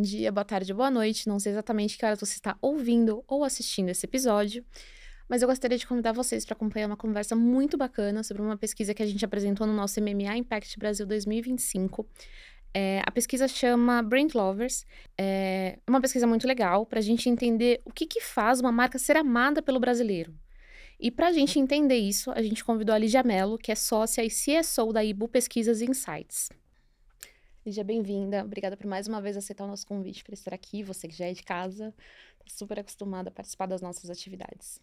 dia, boa tarde, boa noite. Não sei exatamente que hora você está ouvindo ou assistindo esse episódio, mas eu gostaria de convidar vocês para acompanhar uma conversa muito bacana sobre uma pesquisa que a gente apresentou no nosso MMA Impact Brasil 2025. A pesquisa chama Brand Lovers. É uma pesquisa muito legal para a gente entender o que faz uma marca ser amada pelo brasileiro. E para a gente entender isso, a gente convidou a Lígia Mello, que é sócia e CSO da Ibu Pesquisas e Insights. Lígia, bem-vinda. Obrigada por mais uma vez aceitar o nosso convite para estar aqui. Você que já é de casa, está super acostumada a participar das nossas atividades.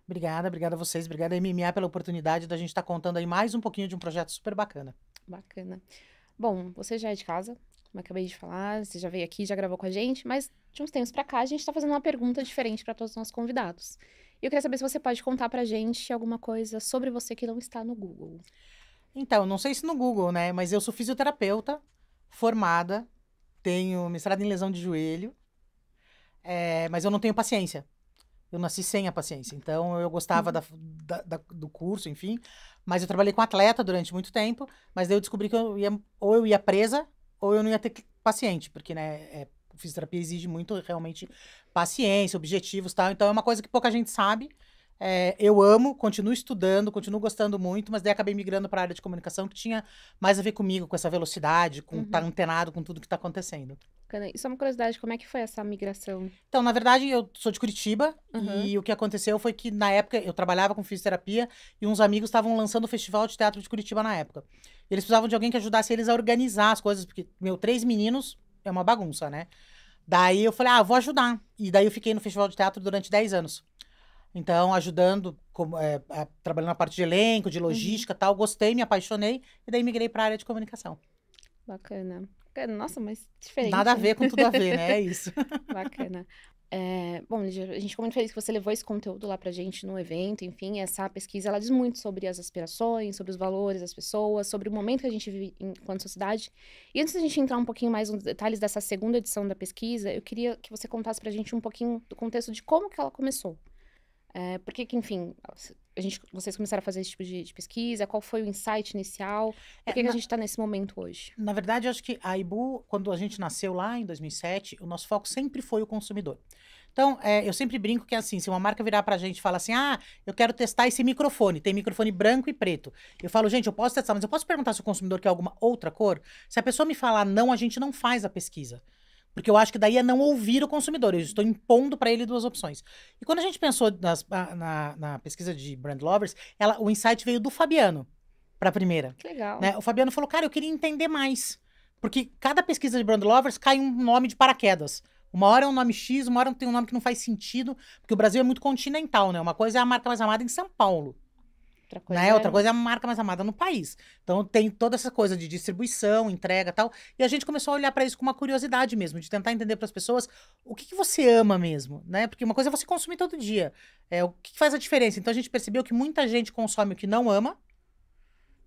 Obrigada a vocês, obrigada a MMA pela oportunidade da gente estar contando aí mais um pouquinho de um projeto super bacana. Bacana. Bom, você já é de casa, como eu acabei de falar, você já veio aqui, já gravou com a gente, mas de uns tempos para cá a gente está fazendo uma pergunta diferente para todos os nossos convidados. E eu queria saber se você pode contar para a gente alguma coisa sobre você que não está no Google. Então, não sei se no Google, né, mas eu sou fisioterapeuta, formada, tenho mestrado em lesão de joelho, mas eu não tenho paciência. Eu nasci sem a paciência, então eu gostava do curso, enfim, mas eu trabalhei com atleta durante muito tempo, mas daí eu descobri que ou eu ia presa, ou eu não ia ter paciente, porque, né, fisioterapia exige muito, realmente, paciência, objetivos e tal, então é uma coisa que pouca gente sabe. Eu amo, continuo estudando, continuo gostando muito, mas daí acabei migrando para a área de comunicação, que tinha mais a ver comigo, com essa velocidade, com estar antenado com tudo que está acontecendo. Bacana. E só uma curiosidade, como é que foi essa migração? Então, na verdade, eu sou de Curitiba, Uhum. e o que aconteceu foi que, na época, eu trabalhava com fisioterapia e uns amigos estavam lançando o Festival de Teatro de Curitiba na época. E eles precisavam de alguém que ajudasse eles a organizar as coisas, porque, 3 meninos é uma bagunça, né? Daí eu falei, vou ajudar. E daí eu fiquei no Festival de Teatro durante 10 anos. Então, ajudando, trabalhando na parte de elenco, de logística e tal. Gostei, me apaixonei, e daí migrei para a área de comunicação. Bacana. Nossa, mas diferente. Nada a ver com tudo a ver, né? É isso. Bacana. Bom, Lígia, a gente ficou muito feliz que você levou esse conteúdo lá pra gente no evento, enfim, essa pesquisa, ela diz muito sobre as aspirações, sobre os valores das pessoas, sobre o momento que a gente vive enquanto sociedade. E antes da gente entrar um pouquinho mais nos detalhes dessa segunda edição da pesquisa, eu queria que você contasse pra gente um pouquinho do contexto de como que ela começou. Porque que, enfim, vocês começaram a fazer esse tipo de pesquisa, qual foi o insight inicial, por que a gente tá nesse momento hoje? Na verdade, eu acho que a Ibu, quando a gente nasceu lá em 2007, o nosso foco sempre foi o consumidor. Então, eu sempre brinco que, assim, se uma marca virar pra gente e falar assim, eu quero testar esse microfone, tem microfone branco e preto. Eu falo, gente, eu posso testar, mas eu posso perguntar se o consumidor quer alguma outra cor? Se a pessoa me falar não, a gente não faz a pesquisa. Porque eu acho que daí é não ouvir o consumidor. Eu estou impondo para ele duas opções. E quando a gente pensou na pesquisa de Brand Lovers, o insight veio do Fabiano para a primeira. Que legal. Né? O Fabiano falou, cara, eu queria entender mais. Porque cada pesquisa de Brand Lovers cai um nome de paraquedas. Uma hora é um nome X, uma hora tem um nome que não faz sentido. Porque o Brasil é muito continental, né? Uma coisa é a marca mais amada em São Paulo. Outra coisa é a marca mais amada no país. Então tem toda essa coisa de distribuição, entrega e tal. E a gente começou a olhar para isso com uma curiosidade mesmo, de tentar entender para as pessoas o que você ama mesmo, né? Porque uma coisa é você consumir todo dia. O que faz a diferença? Então a gente percebeu que muita gente consome o que não ama,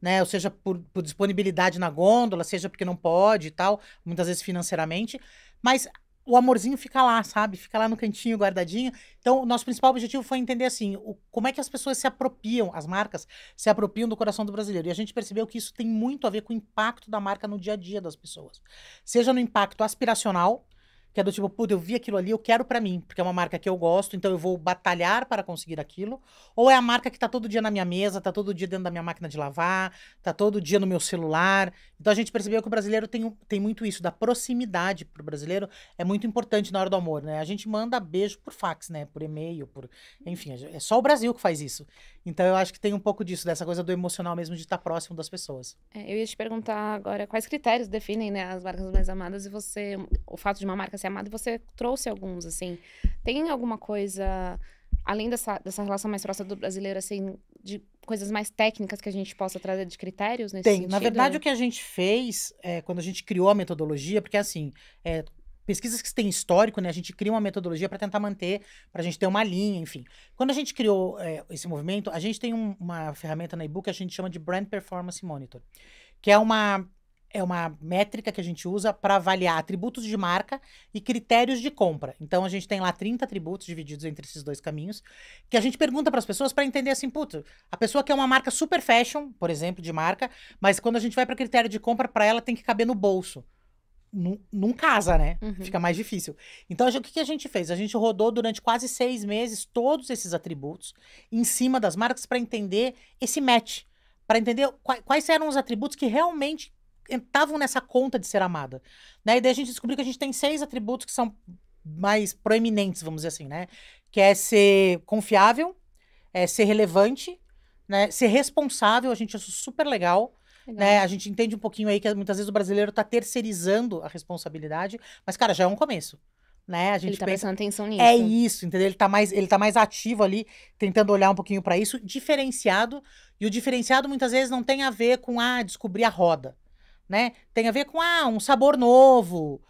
né? Ou seja, por disponibilidade na gôndola, seja porque não pode e tal, muitas vezes financeiramente. Mas o amorzinho fica lá, sabe? Fica lá no cantinho, guardadinho. Então, o nosso principal objetivo foi entender, assim, como é que as pessoas se apropriam, as marcas se apropriam do coração do brasileiro. E a gente percebeu que isso tem muito a ver com o impacto da marca no dia a dia das pessoas. Seja no impacto aspiracional, que é do tipo, eu vi aquilo ali, eu quero pra mim, porque é uma marca que eu gosto, então eu vou batalhar para conseguir aquilo. Ou é a marca que tá todo dia na minha mesa, tá todo dia dentro da minha máquina de lavar, tá todo dia no meu celular. Então a gente percebeu que o brasileiro tem muito isso, da proximidade pro brasileiro, é muito importante na hora do amor, né? A gente manda beijo por fax, né? Por e-mail, enfim, é só o Brasil que faz isso. Então eu acho que tem um pouco disso, dessa coisa do emocional mesmo, de estar próximo das pessoas. Eu ia te perguntar agora quais critérios definem, né, as marcas mais amadas o fato de uma marca ser amada, e você trouxe alguns, assim. Tem alguma coisa, além dessa relação mais próxima do brasileiro, assim, de coisas mais técnicas que a gente possa trazer de critérios nesse sentido? Na verdade, o que a gente fez, quando a gente criou a metodologia, porque assim, pesquisas que têm histórico, né? A gente cria uma metodologia para tentar manter, para a gente ter uma linha, enfim. Quando a gente criou esse movimento, a gente tem uma ferramenta na e-book que a gente chama de Brand Performance Monitor, que é uma métrica que a gente usa para avaliar atributos de marca e critérios de compra. Então, a gente tem lá 30 atributos divididos entre esses dois caminhos, que a gente pergunta para as pessoas para entender assim, a pessoa quer uma marca super fashion, por exemplo, de marca, mas quando a gente vai para critério de compra, para ela tem que caber no bolso. não casa, né? Uhum. Fica mais difícil. Então, o que a gente fez? A gente rodou durante quase 6 meses todos esses atributos em cima das marcas para entender esse match. Para entender quais eram os atributos que realmente estavam nessa conta de ser amada. Né? E daí a gente descobriu que a gente tem 6 atributos que são mais proeminentes, vamos dizer assim, né? Que é ser confiável, ser relevante, né? Ser responsável, a gente acha super legal. Legal. Né? A gente entende um pouquinho aí que muitas vezes o brasileiro tá terceirizando a responsabilidade, mas, cara, já é um começo. Né? A gente Ele tá pensa. prestando atenção nisso. É isso, entendeu? Ele tá mais ativo ali, tentando olhar um pouquinho para isso, diferenciado. E o diferenciado muitas vezes não tem a ver com descobrir a roda, né? Tem a ver com um sabor novo,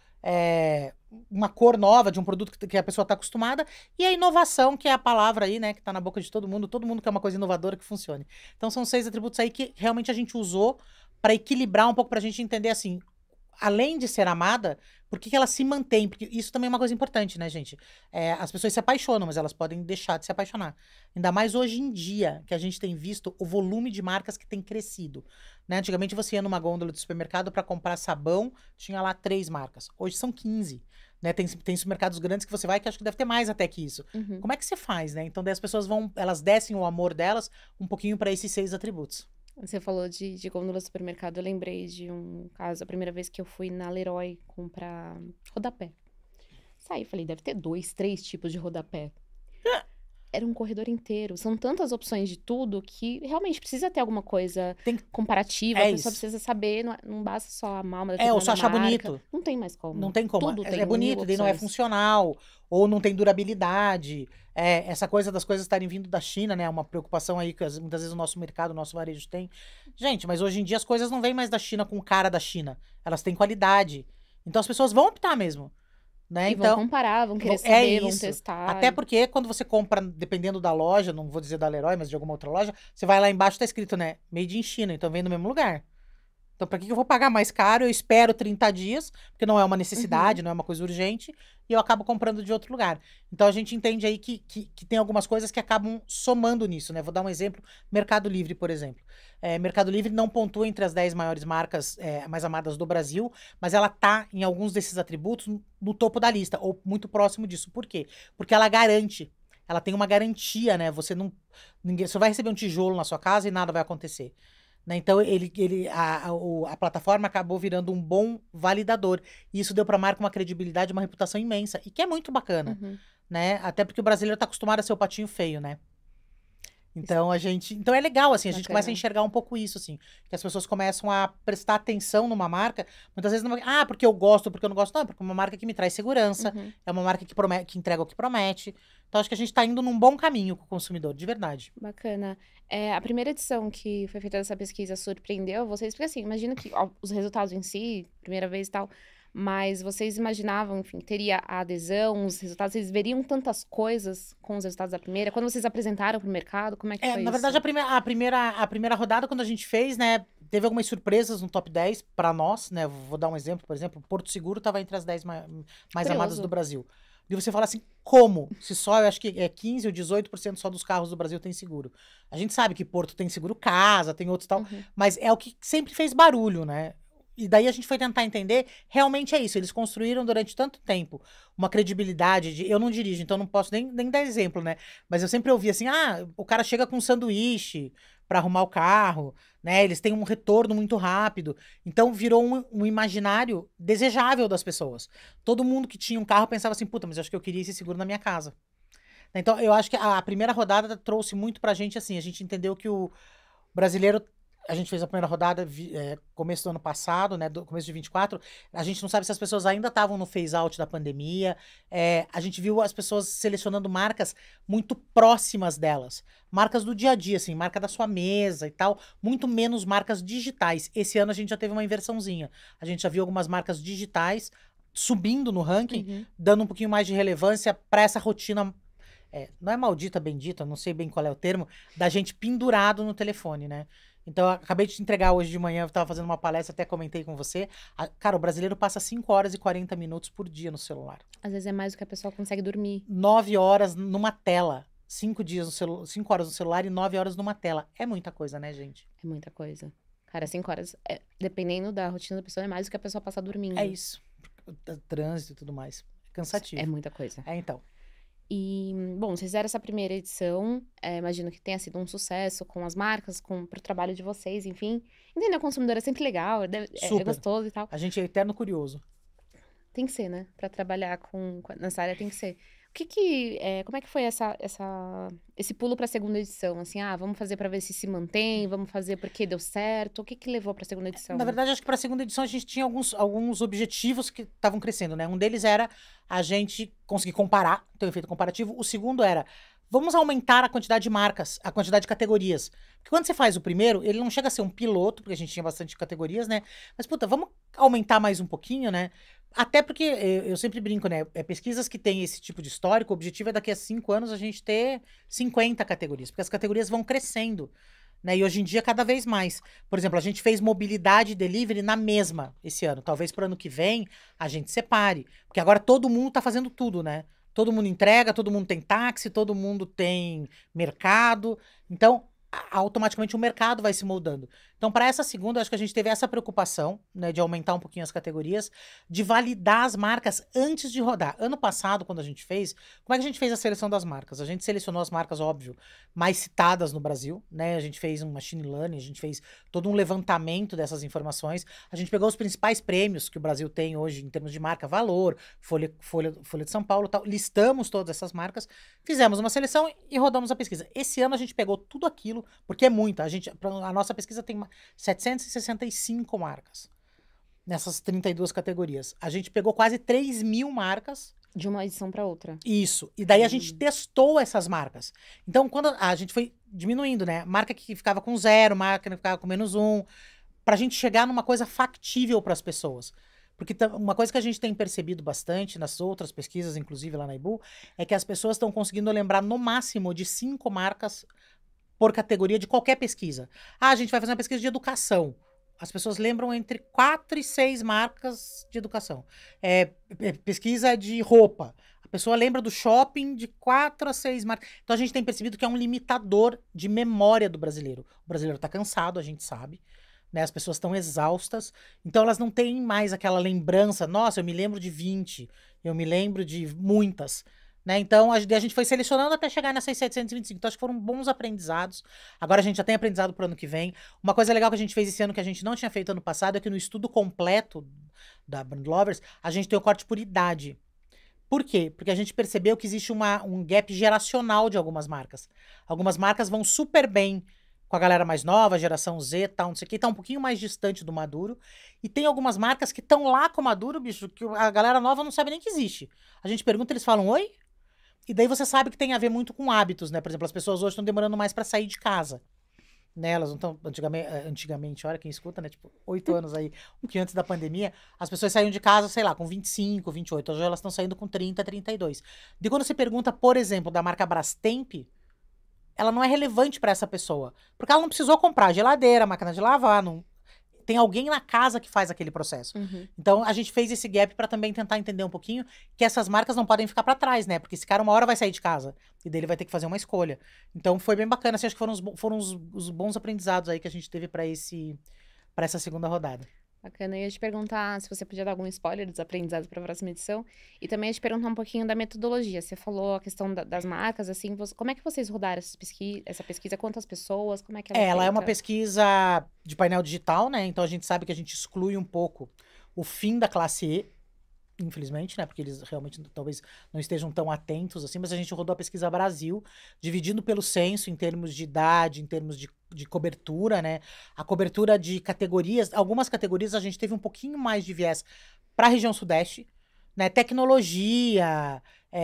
uma cor nova de um produto que a pessoa está acostumada, e a inovação, que é a palavra aí, né, que tá na boca de todo mundo quer uma coisa inovadora que funcione. Então são 6 atributos aí que realmente a gente usou para equilibrar um pouco, pra gente entender assim, além de ser amada, por que ela se mantém? Porque isso também é uma coisa importante, né, gente? As pessoas se apaixonam, mas elas podem deixar de se apaixonar. Ainda mais hoje em dia, que a gente tem visto o volume de marcas que tem crescido. Né? Antigamente você ia numa gôndola do supermercado para comprar sabão, tinha lá 3 marcas. Hoje são 15. Né? Tem supermercados grandes que você vai que acho que deve ter mais até que isso. Uhum. Como é que você faz, né? Então daí as pessoas elas descem o amor delas um pouquinho para esses 6 atributos. Você falou de gôndola do supermercado, eu lembrei de um caso, a primeira vez que eu fui na Leroy comprar rodapé. Saí, falei, deve ter 2, 3 tipos de rodapé. Era um corredor inteiro. São tantas opções de tudo que realmente precisa ter alguma coisa comparativa. A pessoa precisa saber, não basta só amar uma determinada ou só achar marca. bonito. Não tem mais como. Não tem como. Tudo tem É bonito, daí não é funcional, ou não tem durabilidade. Essa coisa das coisas estarem vindo da China, né? Uma preocupação aí que muitas vezes o nosso mercado, o nosso varejo tem. Gente, mas hoje em dia as coisas não vêm mais da China com cara da China. Elas têm qualidade. Então as pessoas vão optar mesmo. Né? E então, vão comparar, vão querer saber, vão testar. Até porque quando você compra, dependendo da loja, não vou dizer da Leroy, mas de alguma outra loja, você vai lá embaixo, tá escrito, né? Made in China, então vem no mesmo lugar. Então, pra que eu vou pagar mais caro? Eu espero 30 dias, porque não é uma necessidade, não é uma coisa urgente, e eu acabo comprando de outro lugar. Então, a gente entende aí que tem algumas coisas que acabam somando nisso, né? Vou dar um exemplo, Mercado Livre, por exemplo. Mercado Livre não pontua entre as 10 maiores marcas mais amadas do Brasil, mas ela tá em alguns desses atributos no topo da lista, ou muito próximo disso. Por quê? Porque ela garante. Ela tem uma garantia, né? Você vai receber um tijolo na sua casa e nada vai acontecer. Né? Então, a plataforma acabou virando um bom validador. E isso deu para a marca uma credibilidade, uma reputação imensa. E que é muito bacana. Uhum. Né? Até porque o brasileiro está acostumado a ser o patinho feio, né? Então, então é legal, assim, a gente começa a enxergar um pouco isso, assim. Que as pessoas começam a prestar atenção numa marca. Muitas vezes, porque eu gosto, porque eu não gosto. Não, porque é uma marca que me traz segurança. Uhum. É uma marca que entrega o que promete. Então, acho que a gente está indo num bom caminho com o consumidor, de verdade. Bacana. A primeira edição que foi feita dessa pesquisa surpreendeu vocês? Porque, assim, imagino que os resultados em si, primeira vez e tal, mas vocês imaginavam, enfim, teria a adesão, os resultados, vocês veriam tantas coisas com os resultados da primeira? Quando vocês apresentaram para o mercado, como é que foi na isso? verdade, a primeira rodada, quando a gente fez, né, teve algumas surpresas no top 10 para nós, né? Vou dar um exemplo, por exemplo, Porto Seguro estava entre as 10 mais amadas do Brasil. E você fala assim, como? Se só, eu acho que 15 ou 18% só dos carros do Brasil tem seguro. A gente sabe que Porto tem seguro casa, tem outros tal, mas é o que sempre fez barulho, né? E daí a gente foi tentar entender, realmente é isso. Eles construíram durante tanto tempo uma credibilidade de. Eu não dirijo, então não posso nem dar exemplo, né? Mas eu sempre ouvi assim: o cara chega com um sanduíche para arrumar o carro, né? Eles têm um retorno muito rápido. Então virou um imaginário desejável das pessoas. Todo mundo que tinha um carro pensava assim: puta, mas eu acho que eu queria esse seguro na minha casa. Então eu acho que a primeira rodada trouxe muito pra gente assim. A gente entendeu que o brasileiro. A gente fez a primeira rodada começo do ano passado, né? Começo de 24. A gente não sabe se as pessoas ainda estavam no phase-out da pandemia. A gente viu as pessoas selecionando marcas muito próximas delas. Marcas do dia a dia, assim, marca da sua mesa e tal. Muito menos marcas digitais. Esse ano a gente já teve uma inversãozinha. A gente já viu algumas marcas digitais subindo no ranking, dando um pouquinho mais de relevância para essa rotina. Não é maldita, bendita, não sei bem qual é o termo, da gente pendurado no telefone, né? Então, eu acabei de te entregar hoje de manhã, eu estava fazendo uma palestra, até comentei com você. Cara, o brasileiro passa 5 horas e 40 minutos por dia no celular. Às vezes é mais do que a pessoa consegue dormir. 9 horas numa tela. 5 horas no celular e 9 horas numa tela. É muita coisa, né, gente? É muita coisa. Cara, 5 horas, dependendo da rotina da pessoa, é mais do que a pessoa passa dormindo. É isso. trânsito e tudo mais. Cansativo. É muita coisa. Então. E, bom, vocês fizeram essa primeira edição, imagino que tenha sido um sucesso com as marcas, pro trabalho de vocês, enfim. Entender o consumidor é sempre legal, é Super. gostoso e tal. A gente é eterno curioso. Tem que ser, né? Pra trabalhar nessa área tem que ser. Como é que foi esse pulo pra segunda edição? Assim, vamos fazer pra ver se mantém, vamos fazer porque deu certo. O que levou pra segunda edição? Na verdade, acho que para a segunda edição a gente tinha alguns objetivos que estavam crescendo, né? Um deles era a gente conseguir comparar, ter um efeito comparativo. O segundo era, vamos aumentar a quantidade de marcas, a quantidade de categorias. Porque quando você faz o primeiro, ele não chega a ser um piloto, porque a gente tinha bastante categorias, né? Mas, puta, vamos aumentar mais um pouquinho, né? Até porque eu sempre brinco, né? Pesquisas que têm esse tipo de histórico, o objetivo é daqui a 5 anos a gente ter 50 categorias, porque as categorias vão crescendo. Né? E hoje em dia, cada vez mais. Por exemplo, a gente fez mobilidade e delivery na mesma esse ano. Talvez para o ano que vem a gente separe. Porque agora todo mundo está fazendo tudo, né? Todo mundo entrega, todo mundo tem táxi, todo mundo tem mercado. Então, automaticamente o mercado vai se moldando. Então, para essa segunda, acho que a gente teve essa preocupação, né, de aumentar um pouquinho as categorias, de validar as marcas antes de rodar. Ano passado, quando a gente fez, como é que a gente fez a seleção das marcas? A gente selecionou as marcas, óbvio, mais citadas no Brasil, né? A gente fez um machine learning, a gente fez todo um levantamento dessas informações. A gente pegou os principais prêmios que o Brasil tem hoje em termos de marca, Valor, Folha de São Paulo, tal. Listamos todas essas marcas, fizemos uma seleção e rodamos a pesquisa. Esse ano a gente pegou tudo aquilo, porque é muita. A nossa pesquisa tem 765 marcas nessas 32 categorias. A gente pegou quase 3.000 marcas. De uma edição para outra. Isso. E daí a gente testou essas marcas. Então, quando a gente foi diminuindo, né? Marca que ficava com 0, marca que ficava com -1, pra gente chegar numa coisa factível para as pessoas. Porque uma coisa que a gente tem percebido bastante nas outras pesquisas, inclusive lá na IBU, é que as pessoas estão conseguindo lembrar no máximo de 5 marcas por categoria de qualquer pesquisa. A gente vai fazer uma pesquisa de educação. As pessoas lembram entre 4 e 6 marcas de educação. Pesquisa de roupa. A pessoa lembra do shopping de 4 a 6 marcas. Então a gente tem percebido que é um limitador de memória do brasileiro. O brasileiro está cansado, a gente sabe. Né? As pessoas estão exaustas. Então elas não têm mais aquela lembrança. Nossa, eu me lembro de 20. Eu me lembro de muitas. Né? Então, a gente foi selecionando até chegar nessas 725. Então, acho que foram bons aprendizados. Agora, a gente já tem aprendizado para o ano que vem. Uma coisa legal que a gente fez esse ano que a gente não tinha feito ano passado é que no estudo completo da Brand Lovers, a gente tem o corte por idade. Por quê? Porque a gente percebeu que existe um gap geracional de algumas marcas. Algumas marcas vão super bem com a galera mais nova, geração Z, tal, não sei o que, tá um pouquinho mais distante do maduro. E tem algumas marcas que estão lá com o maduro, bicho, que a galera nova não sabe nem que existe. A gente pergunta, eles falam, oi? E daí você sabe que tem a ver muito com hábitos, né? Por exemplo, as pessoas hoje estão demorando mais para sair de casa. Né? Elas não estão... Antigamente, olha quem escuta, né? Tipo, 8 anos aí, um pouquinho antes da pandemia, as pessoas saíam de casa, sei lá, com 25, 28. Hoje elas estão saindo com 30, 32. E quando você pergunta, por exemplo, da marca Brastemp, ela não é relevante para essa pessoa. Porque ela não precisou comprar geladeira, máquina de lavar, não... Tem alguém na casa que faz aquele processo. Uhum. Então, a gente fez esse gap para também tentar entender um pouquinho que essas marcas não podem ficar para trás, né? Porque esse cara uma hora vai sair de casa e dele vai ter que fazer uma escolha. Então, foi bem bacana. Assim, acho que foram os bons aprendizados aí que a gente teve para essa segunda rodada. Bacana. Eu ia te perguntar se você podia dar algum spoiler dos aprendizados para a próxima edição. E também ia te perguntar um pouquinho da metodologia. Você falou a questão das marcas, assim, como é que vocês rodaram essa pesquisa? Quantas pessoas? Como é que Ela é uma feita? pesquisa de painel digital, né? Então a gente sabe que a gente exclui um pouco o fim da classe E, infelizmente, né? Porque eles realmente talvez não estejam tão atentos assim, mas a gente rodou a pesquisa Brasil, dividindo pelo censo em termos de idade, em termos de cobertura, né? A cobertura de categorias, algumas categorias a gente teve um pouquinho mais de viés para a região sudeste, né? Tecnologia,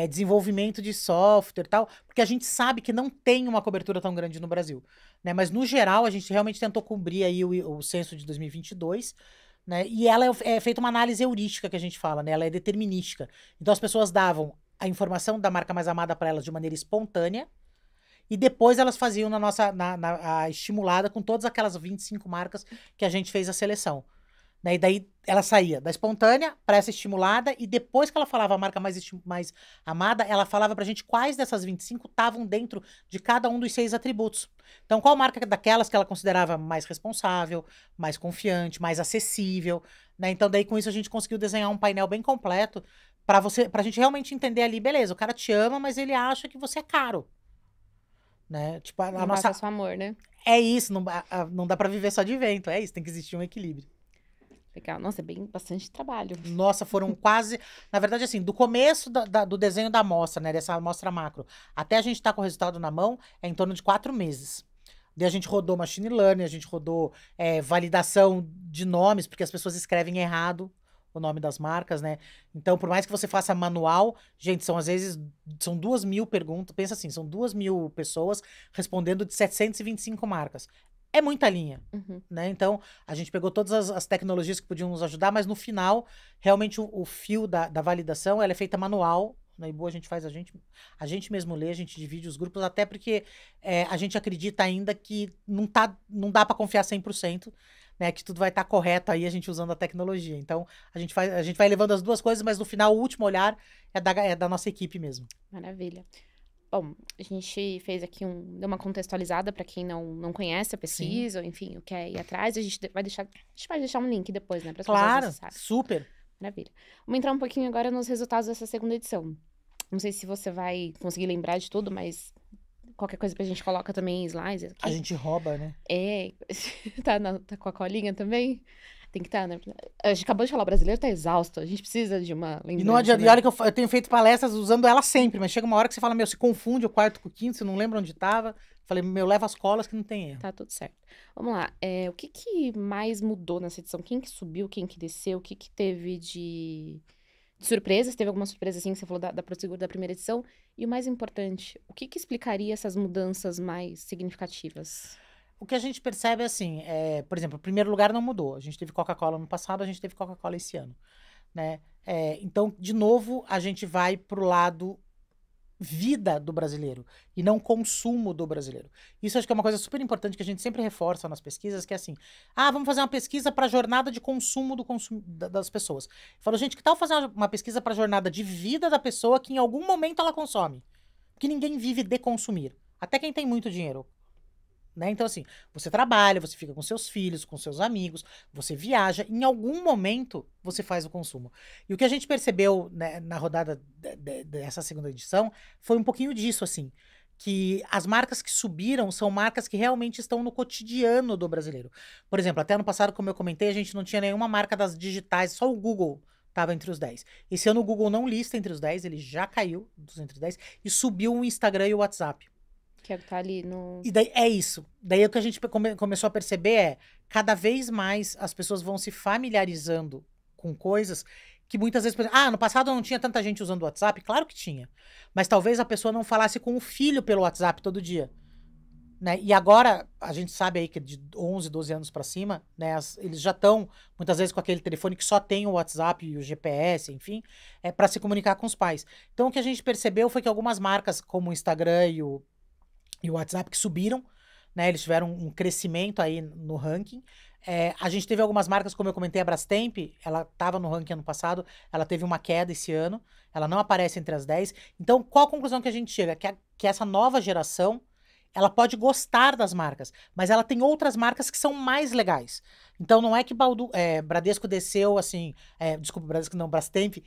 desenvolvimento de software e tal, porque a gente sabe que não tem uma cobertura tão grande no Brasil, né? Mas no geral a gente realmente tentou cobrir aí o censo de 2022. Né? E ela é feita uma análise heurística que a gente fala, né? Ela é determinística. Então as pessoas davam a informação da marca mais amada para elas de maneira espontânea e depois elas faziam a estimulada com todas aquelas 25 marcas que a gente fez a seleção. Né? E daí ela saía da espontânea para essa estimulada, e depois que ela falava a marca mais amada, ela falava pra gente quais dessas 25 estavam dentro de cada um dos 6 atributos. Então, qual marca daquelas que ela considerava mais responsável, mais confiante, mais acessível, né? Então, daí com isso a gente conseguiu desenhar um painel bem completo pra gente realmente entender ali, beleza, o cara te ama, mas ele acha que você é caro. Né? Tipo, a Não nossa. basta só amor, né? É isso, não dá pra viver só de vento, é isso, tem que existir um equilíbrio. Legal. Nossa, é bem bastante trabalho. Nossa, foram quase. Na verdade, assim, do começo do desenho da amostra, né? Dessa amostra macro, até a gente estar com o resultado na mão, é em torno de 4 meses. Daí a gente rodou machine learning, a gente rodou validação de nomes, porque as pessoas escrevem errado o nome das marcas, né? Então, por mais que você faça manual, gente, às vezes, são 2.000 perguntas. Pensa assim, são 2.000 pessoas respondendo de 725 marcas. É muita linha, Uhum. né? Então, a gente pegou todas as tecnologias que podiam nos ajudar, mas no final, realmente, o fio da validação, ela é feita manual. Na Ibu, a gente faz, a gente mesmo lê, a gente divide os grupos, até porque a gente acredita ainda que não dá para confiar 100%, né? Que tudo vai estar correto aí, a gente usando a tecnologia. Então, a gente vai levando as duas coisas, mas no final, o último olhar é da nossa equipe mesmo. Maravilha. Bom, a gente fez aqui deu uma contextualizada para quem não conhece a pesquisa, ou enfim, o quer ir atrás. A gente vai deixar um link depois, né, para as pessoas Claro, acessarem. super. Maravilha. Vamos entrar um pouquinho agora nos resultados dessa segunda edição. Não sei se você vai conseguir lembrar de tudo, mas qualquer coisa a gente coloca também em slides aqui. A gente rouba, né? Tá com a colinha também? Tem que estar, né? A gente acabou de falar, o brasileiro tá exausto. A gente precisa de uma lembrança. E não adianta, né? e olha que eu tenho feito palestras usando ela sempre, mas chega uma hora que você fala, se confunde o quarto com o quinto, você não lembra onde tava. Falei, leva as colas que não tem erro. Tá tudo certo. Vamos lá. O que mais mudou nessa edição? Quem que subiu, quem que desceu? O que teve de surpresas? Teve alguma surpresa, assim, que você falou da Prosegur da primeira edição? E o mais importante, o que explicaria essas mudanças mais significativas? O que a gente percebe é assim, por exemplo, o primeiro lugar não mudou. A gente teve Coca-Cola no passado, a gente teve Coca-Cola esse ano, né? Então, de novo, a gente vai pro lado vida do brasileiro e não consumo do brasileiro. Isso acho que é uma coisa super importante que a gente sempre reforça nas pesquisas, que é assim, vamos fazer uma pesquisa para a jornada de consumo das pessoas. Falo, gente, que tal fazer uma pesquisa para a jornada de vida da pessoa que em algum momento ela consome? Porque ninguém vive de consumir. Até quem tem muito dinheiro. Né? Então, assim, você trabalha, você fica com seus filhos, com seus amigos, você viaja, em algum momento você faz o consumo. E o que a gente percebeu, né, na rodada dessa segunda edição foi um pouquinho disso, assim, que as marcas que subiram são marcas que realmente estão no cotidiano do brasileiro. Por exemplo, até ano passado, como eu comentei, a gente não tinha nenhuma marca das digitais, só o Google estava entre os 10. Esse ano o Google não lista entre os 10, ele já caiu entre os 10 e subiu o Instagram e o WhatsApp. Que é o que tá ali no... E daí é isso. Daí o que a gente começou a perceber cada vez mais as pessoas vão se familiarizando com coisas que muitas vezes, no passado não tinha tanta gente usando o WhatsApp. Claro que tinha. Mas talvez a pessoa não falasse com o filho pelo WhatsApp todo dia. Né? E agora, a gente sabe aí que de 11, 12 anos para cima, né, eles já estão, muitas vezes, com aquele telefone que só tem o WhatsApp e o GPS, enfim, para se comunicar com os pais. Então, o que a gente percebeu foi que algumas marcas, como o Instagram e o WhatsApp, que subiram, né? Eles tiveram um crescimento aí no ranking. A gente teve algumas marcas, como eu comentei, a Brastemp, ela estava no ranking ano passado, ela teve uma queda esse ano, ela não aparece entre as 10. Então, qual a conclusão que a gente chega? Que essa nova geração, ela pode gostar das marcas, mas ela tem outras marcas que são mais legais. Então, não é que Bradesco desceu assim... desculpa, Bradesco não, Brastemp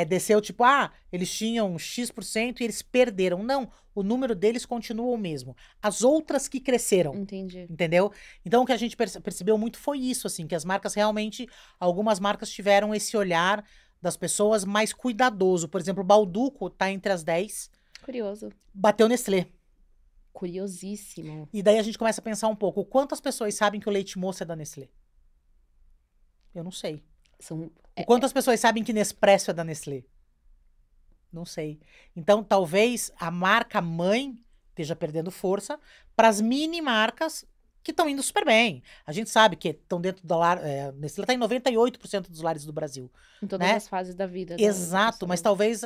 desceu tipo, eles tinham X% e eles perderam. Não, o número deles continua o mesmo. As outras que cresceram. Entendi. Entendeu? Então, o que a gente percebeu muito foi isso, assim, que as marcas realmente... Algumas marcas tiveram esse olhar das pessoas mais cuidadoso. Por exemplo, o Bauducco tá entre as 10. Curioso. Bateu Nestlé. Curiosíssimo. E daí a gente começa a pensar um pouco, quantas pessoas sabem que o leite moça é da Nestlé? Eu não sei. Quantas pessoas sabem que Nespresso é da Nestlé? Não sei. Então, talvez a marca mãe esteja perdendo força para as mini marcas que estão indo super bem. A gente sabe que estão dentro do lar... Nestlé está em 98% dos lares do Brasil. Em todas né? as fases da vida. Exato, mas talvez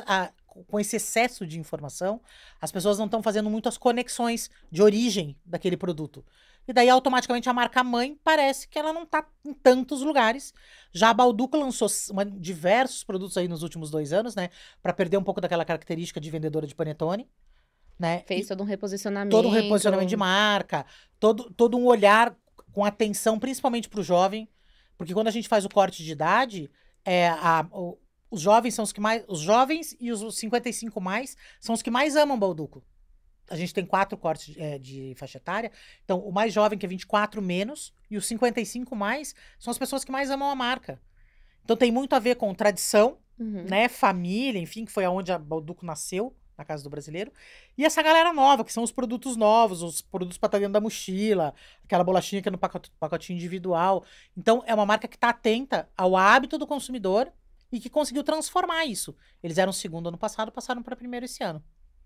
com esse excesso de informação, as pessoas não estão fazendo muitas conexões de origem daquele produto. E daí, automaticamente, a marca mãe parece que ela não tá em tantos lugares. Já a Bauducco lançou diversos produtos aí nos últimos 2 anos, né? Pra perder um pouco daquela característica de vendedora de panetone, né? Fez todo um reposicionamento. Todo um reposicionamento de marca, todo um olhar com atenção, principalmente pro jovem. Porque quando a gente faz o corte de idade, os jovens são os que mais... Os jovens e os 55 mais são os que mais amam Bauducco. A gente tem 4 cortes de faixa etária. Então, o mais jovem, que é 24 menos, e os 55 mais, são as pessoas que mais amam a marca. Então, tem muito a ver com tradição, né? Família, enfim, que foi aonde a Bauducco nasceu, na casa do brasileiro. E essa galera nova, que são os produtos novos, os produtos pra estar dentro da mochila, aquela bolachinha que é no pacotinho individual. Então, é uma marca que tá atenta ao hábito do consumidor e que conseguiu transformar isso. Eles eram segundo ano passado, passaram para primeiro esse ano.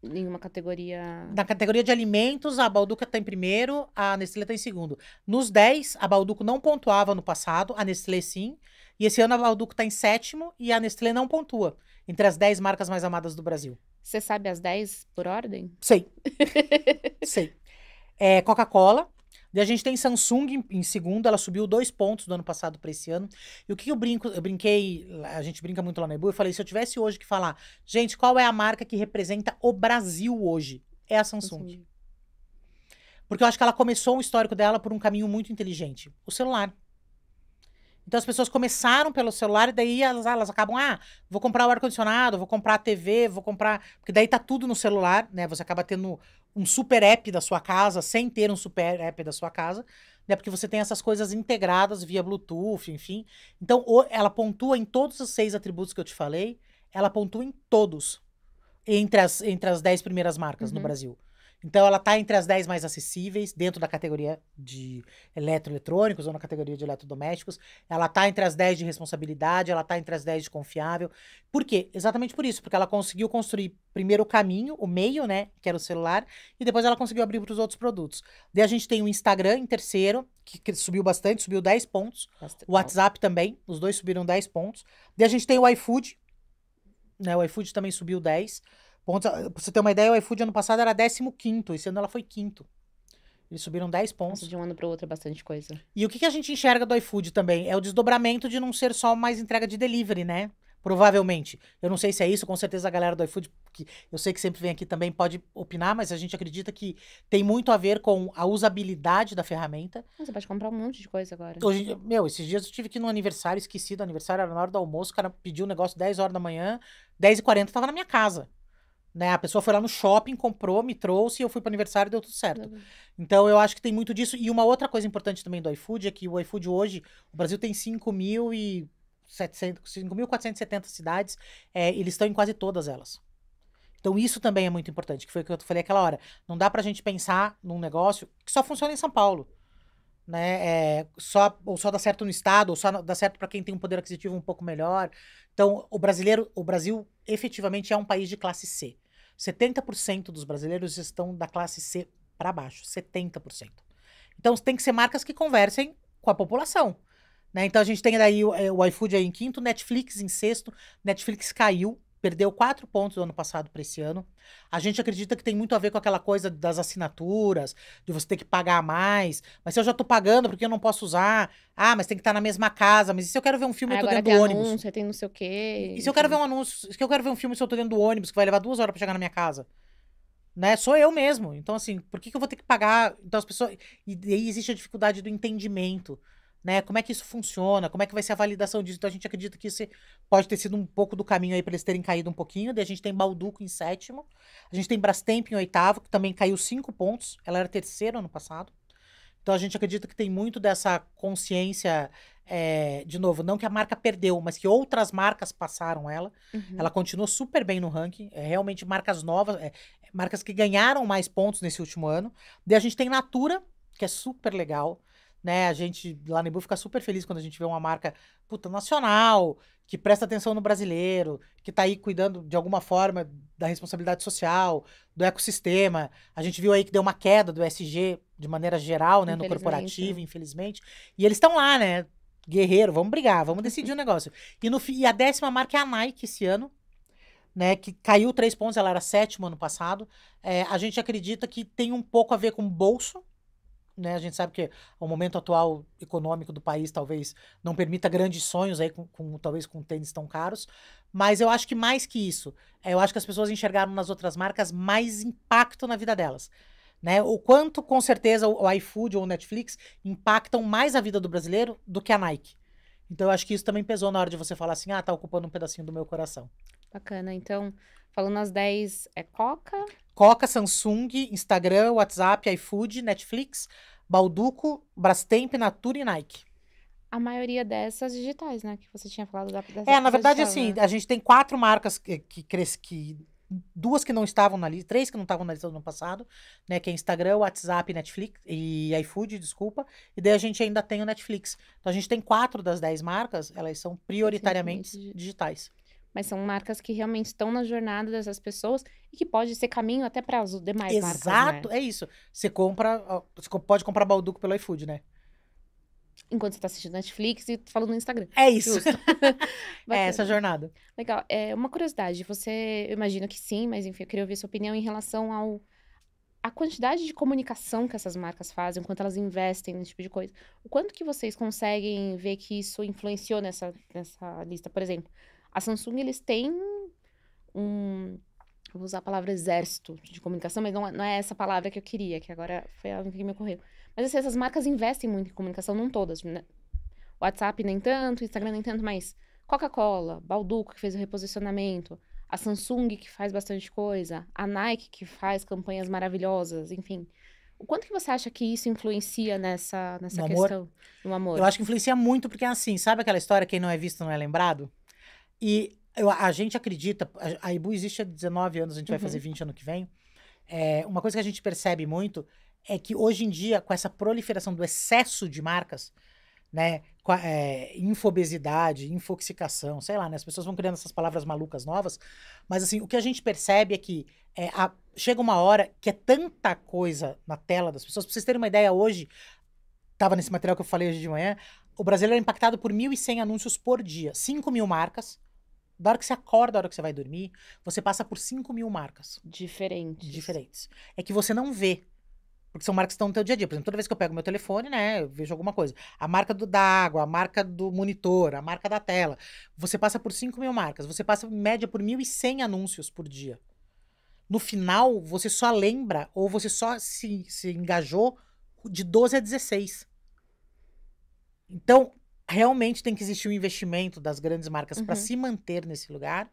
Em uma categoria... Na categoria de alimentos, a Bauducco tá em primeiro, a Nestlé tá em segundo. Nos 10, a Bauducco não pontuava no passado, a Nestlé sim. E esse ano a Bauducco tá em 7º e a Nestlé não pontua. Entre as 10 marcas mais amadas do Brasil. Você sabe as 10 por ordem? Sei. Sei. Coca-Cola. E a gente tem Samsung em segundo, ela subiu 2 pontos do ano passado para esse ano. E o que eu brinquei, a gente brinca muito lá na Ebu, eu falei, se eu tivesse hoje que falar, gente, qual é a marca que representa o Brasil hoje? É a Samsung. Porque eu acho que ela começou o histórico dela por um caminho muito inteligente. O celular. Então as pessoas começaram pelo celular e daí elas acabam, vou comprar o ar-condicionado, vou comprar a TV, vou comprar... Porque daí tá tudo no celular, né? Você acaba tendo um super app da sua casa sem ter um super app da sua casa, né? Porque você tem essas coisas integradas via Bluetooth, enfim. Então ela pontua em todos os 6 atributos que eu te falei, ela pontua em todos, entre as 10 primeiras marcas no Brasil. Então, ela tá entre as 10 mais acessíveis, dentro da categoria de eletroeletrônicos ou na categoria de eletrodomésticos. Ela tá entre as 10 de responsabilidade, ela tá entre as 10 de confiável. Por quê? Exatamente por isso, porque ela conseguiu construir primeiro o caminho, o meio, né, que era o celular, e depois ela conseguiu abrir para os outros produtos. Daí a gente tem o Instagram em terceiro, que subiu bastante, subiu 10 pontos. O WhatsApp também, os dois subiram 10 pontos. Daí a gente tem o iFood, né, o iFood também subiu 10 pontos. Pra você ter uma ideia, o iFood ano passado era 15º, esse ano ela foi 5º. Eles subiram 10 pontos. Nossa, de um ano para o outro é bastante coisa. E o que a gente enxerga do iFood também? É o desdobramento de não ser só mais entrega de delivery, né? Provavelmente. Eu não sei se é isso, com certeza a galera do iFood, que eu sei que sempre vem aqui também, pode opinar, mas a gente acredita que tem muito a ver com a usabilidade da ferramenta. Você pode comprar um monte de coisa agora. Hoje, esses dias eu tive que ir no aniversário, esqueci do aniversário, era na hora do almoço, o cara pediu um negócio 10 horas da manhã, 10h40 tava na minha casa. Né? A pessoa foi lá no shopping, comprou, me trouxe, e eu fui pro aniversário e deu tudo certo. Então, eu acho que tem muito disso. E uma outra coisa importante também do iFood é que o iFood hoje, o Brasil tem 5.470 cidades, eles estão em quase todas elas. Então, isso também é muito importante, que foi o que eu falei aquela hora. Não dá pra gente pensar num negócio que só funciona em São Paulo. Né? Ou só dá certo no estado, ou só dá certo para quem tem um poder aquisitivo um pouco melhor. Então, o Brasil efetivamente é um país de classe C. 70% dos brasileiros estão da classe C para baixo, 70%. Então, tem que ser marcas que conversem com a população. Né? Então, a gente tem daí o iFood aí em 5º, Netflix em 6º. Netflix caiu, perdeu 4 pontos do ano passado para esse ano. A gente acredita que tem muito a ver com aquela coisa das assinaturas, de você ter que pagar mais. Mas se eu já tô pagando, por que eu não posso usar? Mas tem que estar na mesma casa. Mas e se eu quero ver um filme e eu tô dentro do ônibus? Anúncio, tem não sei o quê. E se eu quero ver um anúncio, se eu quero ver um filme e eu tô dentro do ônibus, que vai levar 2 horas pra chegar na minha casa? Né? Sou eu mesmo. Então, assim, por que eu vou ter que pagar? Então, as pessoas... E aí existe a dificuldade do entendimento. Né? Como é que isso funciona? Como é que vai ser a validação disso? Então a gente acredita que isso pode ter sido um pouco do caminho aí para eles terem caído um pouquinho. Daí a gente tem Bauducco em 7º. A gente tem Brastemp em 8º, que também caiu 5 pontos. Ela era 3ª ano passado. Então a gente acredita que tem muito dessa consciência, de novo, não que a marca perdeu, mas que outras marcas passaram ela. Ela continua super bem no ranking. Realmente marcas novas, marcas que ganharam mais pontos nesse último ano. Daí a gente tem Natura, que é super legal. Né, a gente lá na Ebu fica super feliz quando a gente vê uma marca nacional, que presta atenção no brasileiro, que tá aí cuidando de alguma forma da responsabilidade social, do ecossistema. A gente viu aí que deu uma queda do ESG de maneira geral, né, no corporativo, infelizmente. E eles estão lá, né, guerreiro, vamos brigar, vamos decidir o negócio. E a 10ª marca é a Nike esse ano. né, que caiu 3 pontos, ela era sétima ano passado. A gente acredita que tem um pouco a ver com bolso, né? A gente sabe que o momento atual econômico do país talvez não permita grandes sonhos aí talvez com tênis tão caros, mas eu acho que mais que isso, eu acho que as pessoas enxergaram nas outras marcas mais impacto na vida delas, né? O quanto, com certeza, o iFood ou o Netflix impactam mais a vida do brasileiro do que a Nike. Então, eu acho que isso também pesou na hora de você falar assim, tá ocupando um pedacinho do meu coração. Bacana. Então, falando as 10, é Coca? Coca, Samsung, Instagram, WhatsApp, iFood, Netflix, Balduco, Brastemp, Natura e Nike. A maioria dessas digitais, né? Que você tinha falado dessas Na verdade, digital, assim, né? a gente tem 4 marcas que 2 que não estavam na lista, 3 que não estavam na lista do ano passado, né? Que é Instagram, WhatsApp, Netflix e iFood, desculpa. E daí a gente ainda tem o Netflix. Então a gente tem 4 das 10 marcas, elas são prioritariamente Essencialmente digitais. Mas são marcas que realmente estão na jornada dessas pessoas e que pode ser caminho até para as demais marcas, né? Exato, é isso. Você pode comprar Balduco pelo iFood, né? Enquanto você tá assistindo Netflix e falando no Instagram. É isso. Justo. Bacana. Essa jornada. Legal. Uma curiosidade, eu imagino que sim, mas enfim, eu queria ouvir sua opinião em relação à quantidade de comunicação que essas marcas fazem, o quanto elas investem nesse tipo de coisa. O quanto que vocês conseguem ver que isso influenciou nessa lista? Por exemplo, a Samsung, eles têm eu vou usar a palavra exército de comunicação, mas não é essa palavra que eu queria, que agora foi algo que me ocorreu. Mas assim, essas marcas investem muito em comunicação, não todas, né? WhatsApp nem tanto, Instagram nem tanto, mas Coca-Cola, Balduco, que fez o reposicionamento, a Samsung, que faz bastante coisa, a Nike, que faz campanhas maravilhosas, enfim. O quanto que você acha que isso influencia nessa No questão, amor? no amor? Eu acho que influencia muito, porque assim, sabe aquela história, quem não é visto não é lembrado? E a gente acredita, a Ibu existe há 19 anos, a gente vai fazer 20 ano que vem. Uma coisa que a gente percebe muito é que hoje em dia, com essa proliferação do excesso de marcas, né, com infobesidade, infoxicação, sei lá, né, as pessoas vão criando essas palavras malucas novas, mas assim, o que a gente percebe é que chega uma hora que é tanta coisa na tela das pessoas, pra vocês terem uma ideia, hoje, tava nesse material que eu falei hoje de manhã, o brasileiro é impactado por 1.100 anúncios por dia, 5.000 marcas. Da hora que você acorda, da hora que você vai dormir, você passa por 5.000 marcas diferentes. É que você não vê, porque são marcas que estão no teu dia a dia. Por exemplo, toda vez que eu pego meu telefone, né, eu vejo alguma coisa. A marca da água, a marca do monitor, a marca da tela. Você passa por 5.000 marcas. Você passa, em média, por 1.100 anúncios por dia. No final, você só lembra, ou você só se engajou de 12 a 16. Então, realmente tem que existir um investimento das grandes marcas para se manter nesse lugar.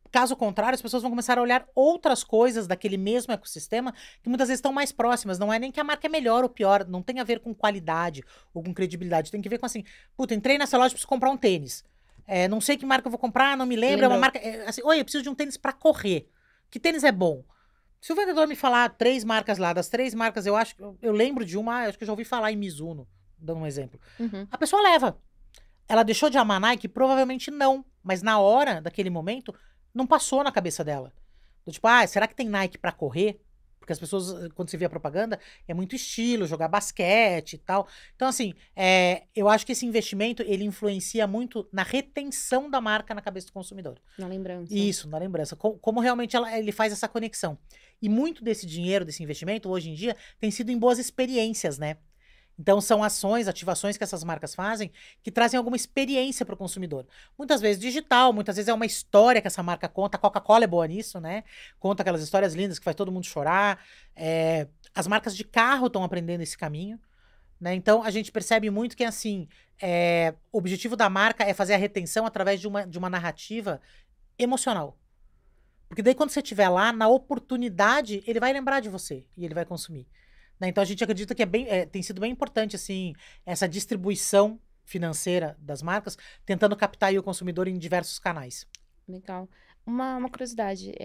Caso contrário, as pessoas vão começar a olhar outras coisas daquele mesmo ecossistema que muitas vezes estão mais próximas. Não é nem que a marca é melhor ou pior, não tem a ver com qualidade ou com credibilidade. Tem que ver com assim, puta, entrei nessa loja e preciso comprar um tênis. Não sei que marca eu vou comprar, não me lembro. É uma marca. Assim, oi, eu preciso de um tênis para correr. Que tênis é bom? Se o vendedor me falar 3 marcas lá, das 3 marcas, eu lembro de uma, acho que eu já ouvi falar em Mizuno, dando um exemplo. A pessoa leva. Ela deixou de amar Nike? Provavelmente não. Mas na hora, daquele momento, não passou na cabeça dela. Tipo, será que tem Nike pra correr? Porque as pessoas, quando você vê a propaganda, é muito estilo, jogar basquete e tal. Então, assim, eu acho que esse investimento, ele influencia muito na retenção da marca na cabeça do consumidor. Na lembrança. Isso, na lembrança. Como realmente ele faz essa conexão. E muito desse dinheiro, desse investimento, hoje em dia, tem sido em boas experiências, né? Então, são ações, ativações que essas marcas fazem que trazem alguma experiência para o consumidor. Muitas vezes digital, muitas vezes é uma história que essa marca conta. A Coca-Cola é boa nisso, né? Conta aquelas histórias lindas que faz todo mundo chorar. As marcas de carro estão aprendendo esse caminho, né? Então, a gente percebe muito que, assim, o objetivo da marca é fazer a retenção através de uma narrativa emocional. Porque daí, quando você estiver lá, na oportunidade, ele vai lembrar de você e ele vai consumir. Né? Então a gente acredita que tem sido bem importante assim, essa distribuição financeira das marcas, tentando captar aí o consumidor em diversos canais. Legal. Uma curiosidade,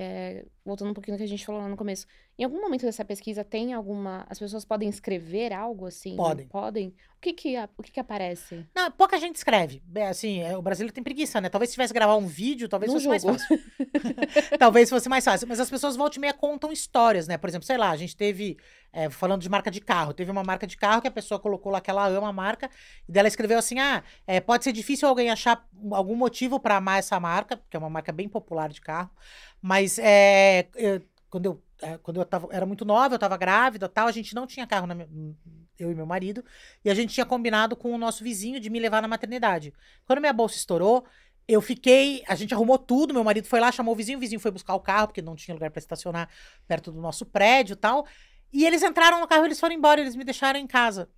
voltando um pouquinho do que a gente falou lá no começo. Em algum momento dessa pesquisa tem alguma as pessoas podem escrever algo, assim? Podem. Podem? O que que aparece? Não, pouca gente escreve. Assim, o brasileiro tem preguiça, né? Talvez se tivesse que gravar um vídeo, talvez Não fosse mais julgo. fácil. Talvez fosse mais fácil. Mas as pessoas volta e meia contam histórias, né? Por exemplo, sei lá, a gente teve, falando de marca de carro, teve uma marca de carro que a pessoa colocou lá que ela ama a marca, e dela escreveu assim: pode ser difícil alguém achar algum motivo para amar essa marca, porque é uma marca bem popular de carro, mas quando eu era muito nova, eu tava grávida e tal, a gente não tinha carro, eu e meu marido, e a gente tinha combinado com o nosso vizinho de me levar na maternidade. Quando minha bolsa estourou, a gente arrumou tudo, meu marido foi lá, chamou o vizinho foi buscar o carro, porque não tinha lugar para estacionar perto do nosso prédio e tal, e eles entraram no carro, eles foram embora, eles me deixaram em casa.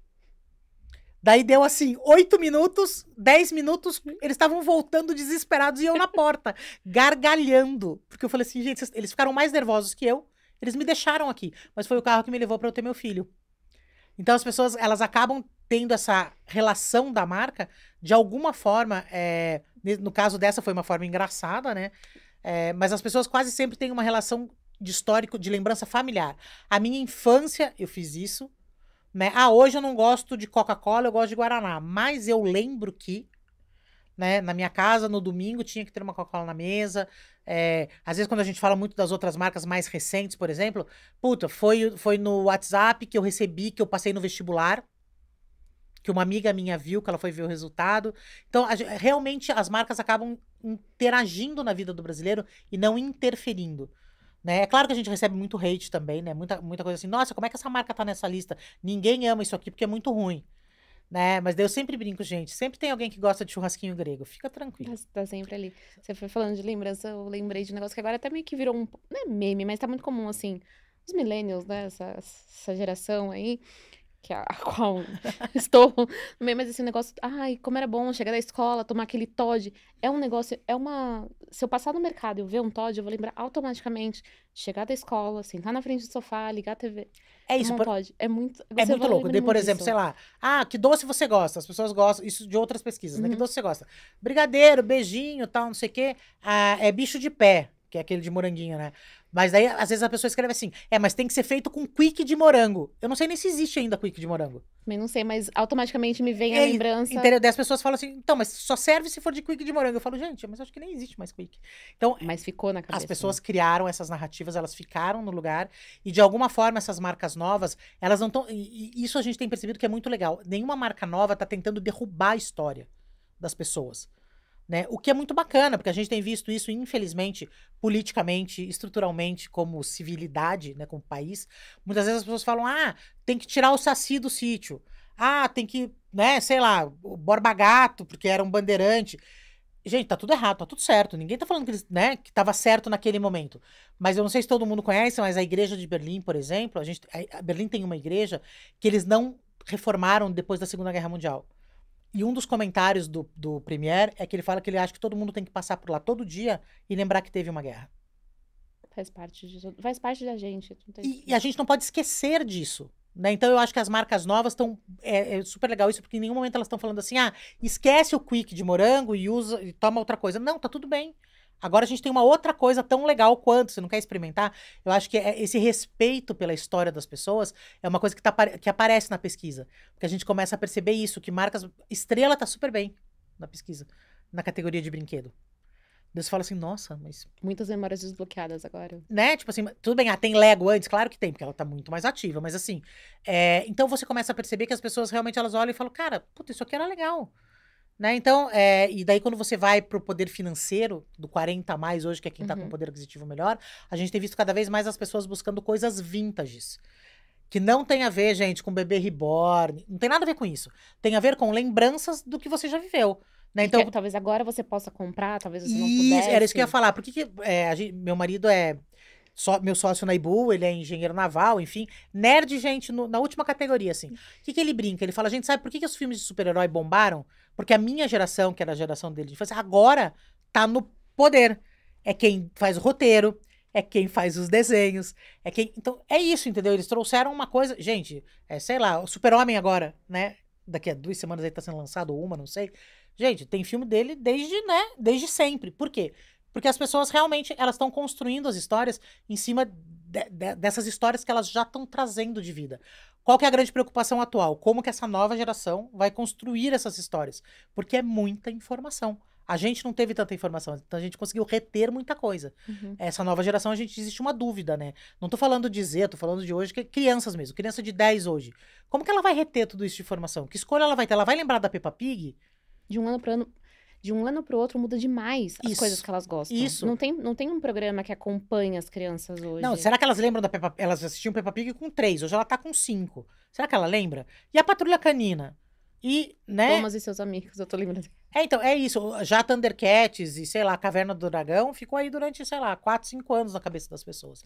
Daí deu assim, 8 minutos, 10 minutos, eles estavam voltando desesperados e eu na porta, gargalhando. Porque eu falei assim, gente, eles ficaram mais nervosos que eu, eles me deixaram aqui. Mas foi o carro que me levou para eu ter meu filho. Então as pessoas, elas acabam tendo essa relação da marca, de alguma forma, no caso dessa foi uma forma engraçada, né? Mas as pessoas quase sempre têm uma relação de histórico, de lembrança familiar. A minha infância, eu fiz isso, né? Hoje eu não gosto de Coca-Cola, eu gosto de Guaraná. Mas eu lembro que, né, na minha casa, no domingo, tinha que ter uma Coca-Cola na mesa. Às vezes, quando a gente fala muito das outras marcas mais recentes, por exemplo, foi no WhatsApp que eu recebi, que eu passei no vestibular, que uma amiga minha viu, que ela foi ver o resultado. Então, realmente, as marcas acabam interagindo na vida do brasileiro e não interferindo. Né? É claro que a gente recebe muito hate também, né? Muita coisa assim, nossa, como é que essa marca tá nessa lista? Ninguém ama isso aqui porque é muito ruim, né? Mas daí eu sempre brinco, gente, sempre tem alguém que gosta de churrasquinho grego, fica tranquilo. Tá sempre ali. Você foi falando de lembrança, eu lembrei de um negócio que agora até meio que virou não é meme, mas tá muito comum, assim, os millennials, né, essa geração aí, a qual estou no meio, mas esse negócio, ai, como era bom chegar da escola, tomar aquele Toddy, é um negócio, se eu passar no mercado e eu ver um Toddy, eu vou lembrar automaticamente de chegar da escola, sentar na frente do sofá, ligar a TV, Isso, tomar um Toddy, é muito louco. Daí, por exemplo, sei lá, que doce você gosta? As pessoas gostam, isso de outras pesquisas, né? Que doce você gosta? Brigadeiro, beijinho, tal, não sei o quê. É bicho de pé, que é aquele de moranguinho, né? Mas daí, às vezes, a pessoa escreve assim, mas tem que ser feito com quick de morango. Eu não sei nem se existe ainda quick de morango. Também não sei, mas automaticamente me vem a lembrança. Entendeu? Daí as pessoas falam assim, então, mas só serve se for de quick de morango. Eu falo, gente, mas acho que nem existe mais quick. Então, mas ficou na cabeça. As pessoas criaram essas narrativas, elas ficaram no lugar, e de alguma forma essas marcas novas, elas não estão. E isso a gente tem percebido que é muito legal. Nenhuma marca nova está tentando derrubar a história das pessoas. Né? O que é muito bacana, porque a gente tem visto isso, infelizmente, politicamente, estruturalmente, como civilidade, né, como país. Muitas vezes as pessoas falam, tem que tirar o Saci do sítio. Tem que, né, sei lá, o Borba Gato, porque era um bandeirante. Gente, tá tudo errado, tá tudo certo. Ninguém tá falando que, né, que tava certo naquele momento. Mas eu não sei se todo mundo conhece, mas a igreja de Berlim, por exemplo, a Berlim tem uma igreja que eles não reformaram depois da Segunda Guerra Mundial. E um dos comentários do Premier é que ele fala que ele acha que todo mundo tem que passar por lá todo dia e lembrar que teve uma guerra. Faz parte da gente. E a gente não pode esquecer disso. Né? Então eu acho que as marcas novas estão. É super legal isso, porque em nenhum momento elas estão falando assim, esquece o quick de morango e toma outra coisa. Não, tá tudo bem. Agora a gente tem uma outra coisa tão legal quanto, você não quer experimentar? Eu acho que esse respeito pela história das pessoas é uma coisa que aparece na pesquisa. Porque a gente começa a perceber isso, que marcas. Estrela tá super bem na pesquisa, na categoria de brinquedo. Deus fala assim, nossa, mas... Muitas memórias desbloqueadas agora. Né? Tipo assim, tudo bem, tem Lego antes? Claro que tem, porque ela tá muito mais ativa. Mas assim, então você começa a perceber que as pessoas realmente, elas olham e falam, cara, puta, isso aqui era legal. Né? Então, e daí quando você vai pro poder financeiro, do 40 a mais hoje, que é quem tá com poder aquisitivo melhor, a gente tem visto cada vez mais as pessoas buscando coisas vintages. Que não tem a ver, gente, com bebê reborn. Não tem nada a ver com isso. Tem a ver com lembranças do que você já viveu. Né? Então, talvez agora você possa comprar, talvez você não pudesse. Era isso que eu ia falar. Por que meu marido é meu sócio na Ibu, ele é engenheiro naval, enfim. Nerd, gente, na última categoria, assim. O que ele brinca? Ele fala, gente, sabe por que os filmes de super-herói bombaram? Porque a minha geração, que era a geração dele de infância, agora tá no poder. É quem faz o roteiro, é quem faz os desenhos, Então, é isso, entendeu? Eles trouxeram uma coisa... Gente, sei lá, o Super-Homem agora, né? Daqui a 2 semanas aí tá sendo lançado, ou uma, não sei. Gente, tem filme dele desde sempre. Por quê? Porque as pessoas realmente, elas estão construindo as histórias em cima dessas histórias que elas já estão trazendo de vida. Qual que é a grande preocupação atual? Como que essa nova geração vai construir essas histórias? Porque é muita informação. A gente não teve tanta informação, então a gente conseguiu reter muita coisa. Uhum. Essa nova geração, existe uma dúvida, né? Não tô falando de Z, tô falando de hoje, que é crianças mesmo. Criança de 10 hoje. Como que ela vai reter tudo isso de informação? Que escolha ela vai ter? Ela vai lembrar da Peppa Pig? De um ano para ano, de um ano para o outro muda demais as Isso, coisas que elas gostam. isso. Não tem um programa que acompanha as crianças hoje. Não, será que elas lembram da Peppa Pig? Elas assistiam Peppa Pig com 3, hoje ela tá com 5. Será que ela lembra? E a Patrulha Canina? E, né? Thomas e seus amigos, eu tô lembrando. Então, é isso. Já Thundercats e, sei lá, Caverna do Dragão ficou aí durante, sei lá, 4, 5 anos na cabeça das pessoas.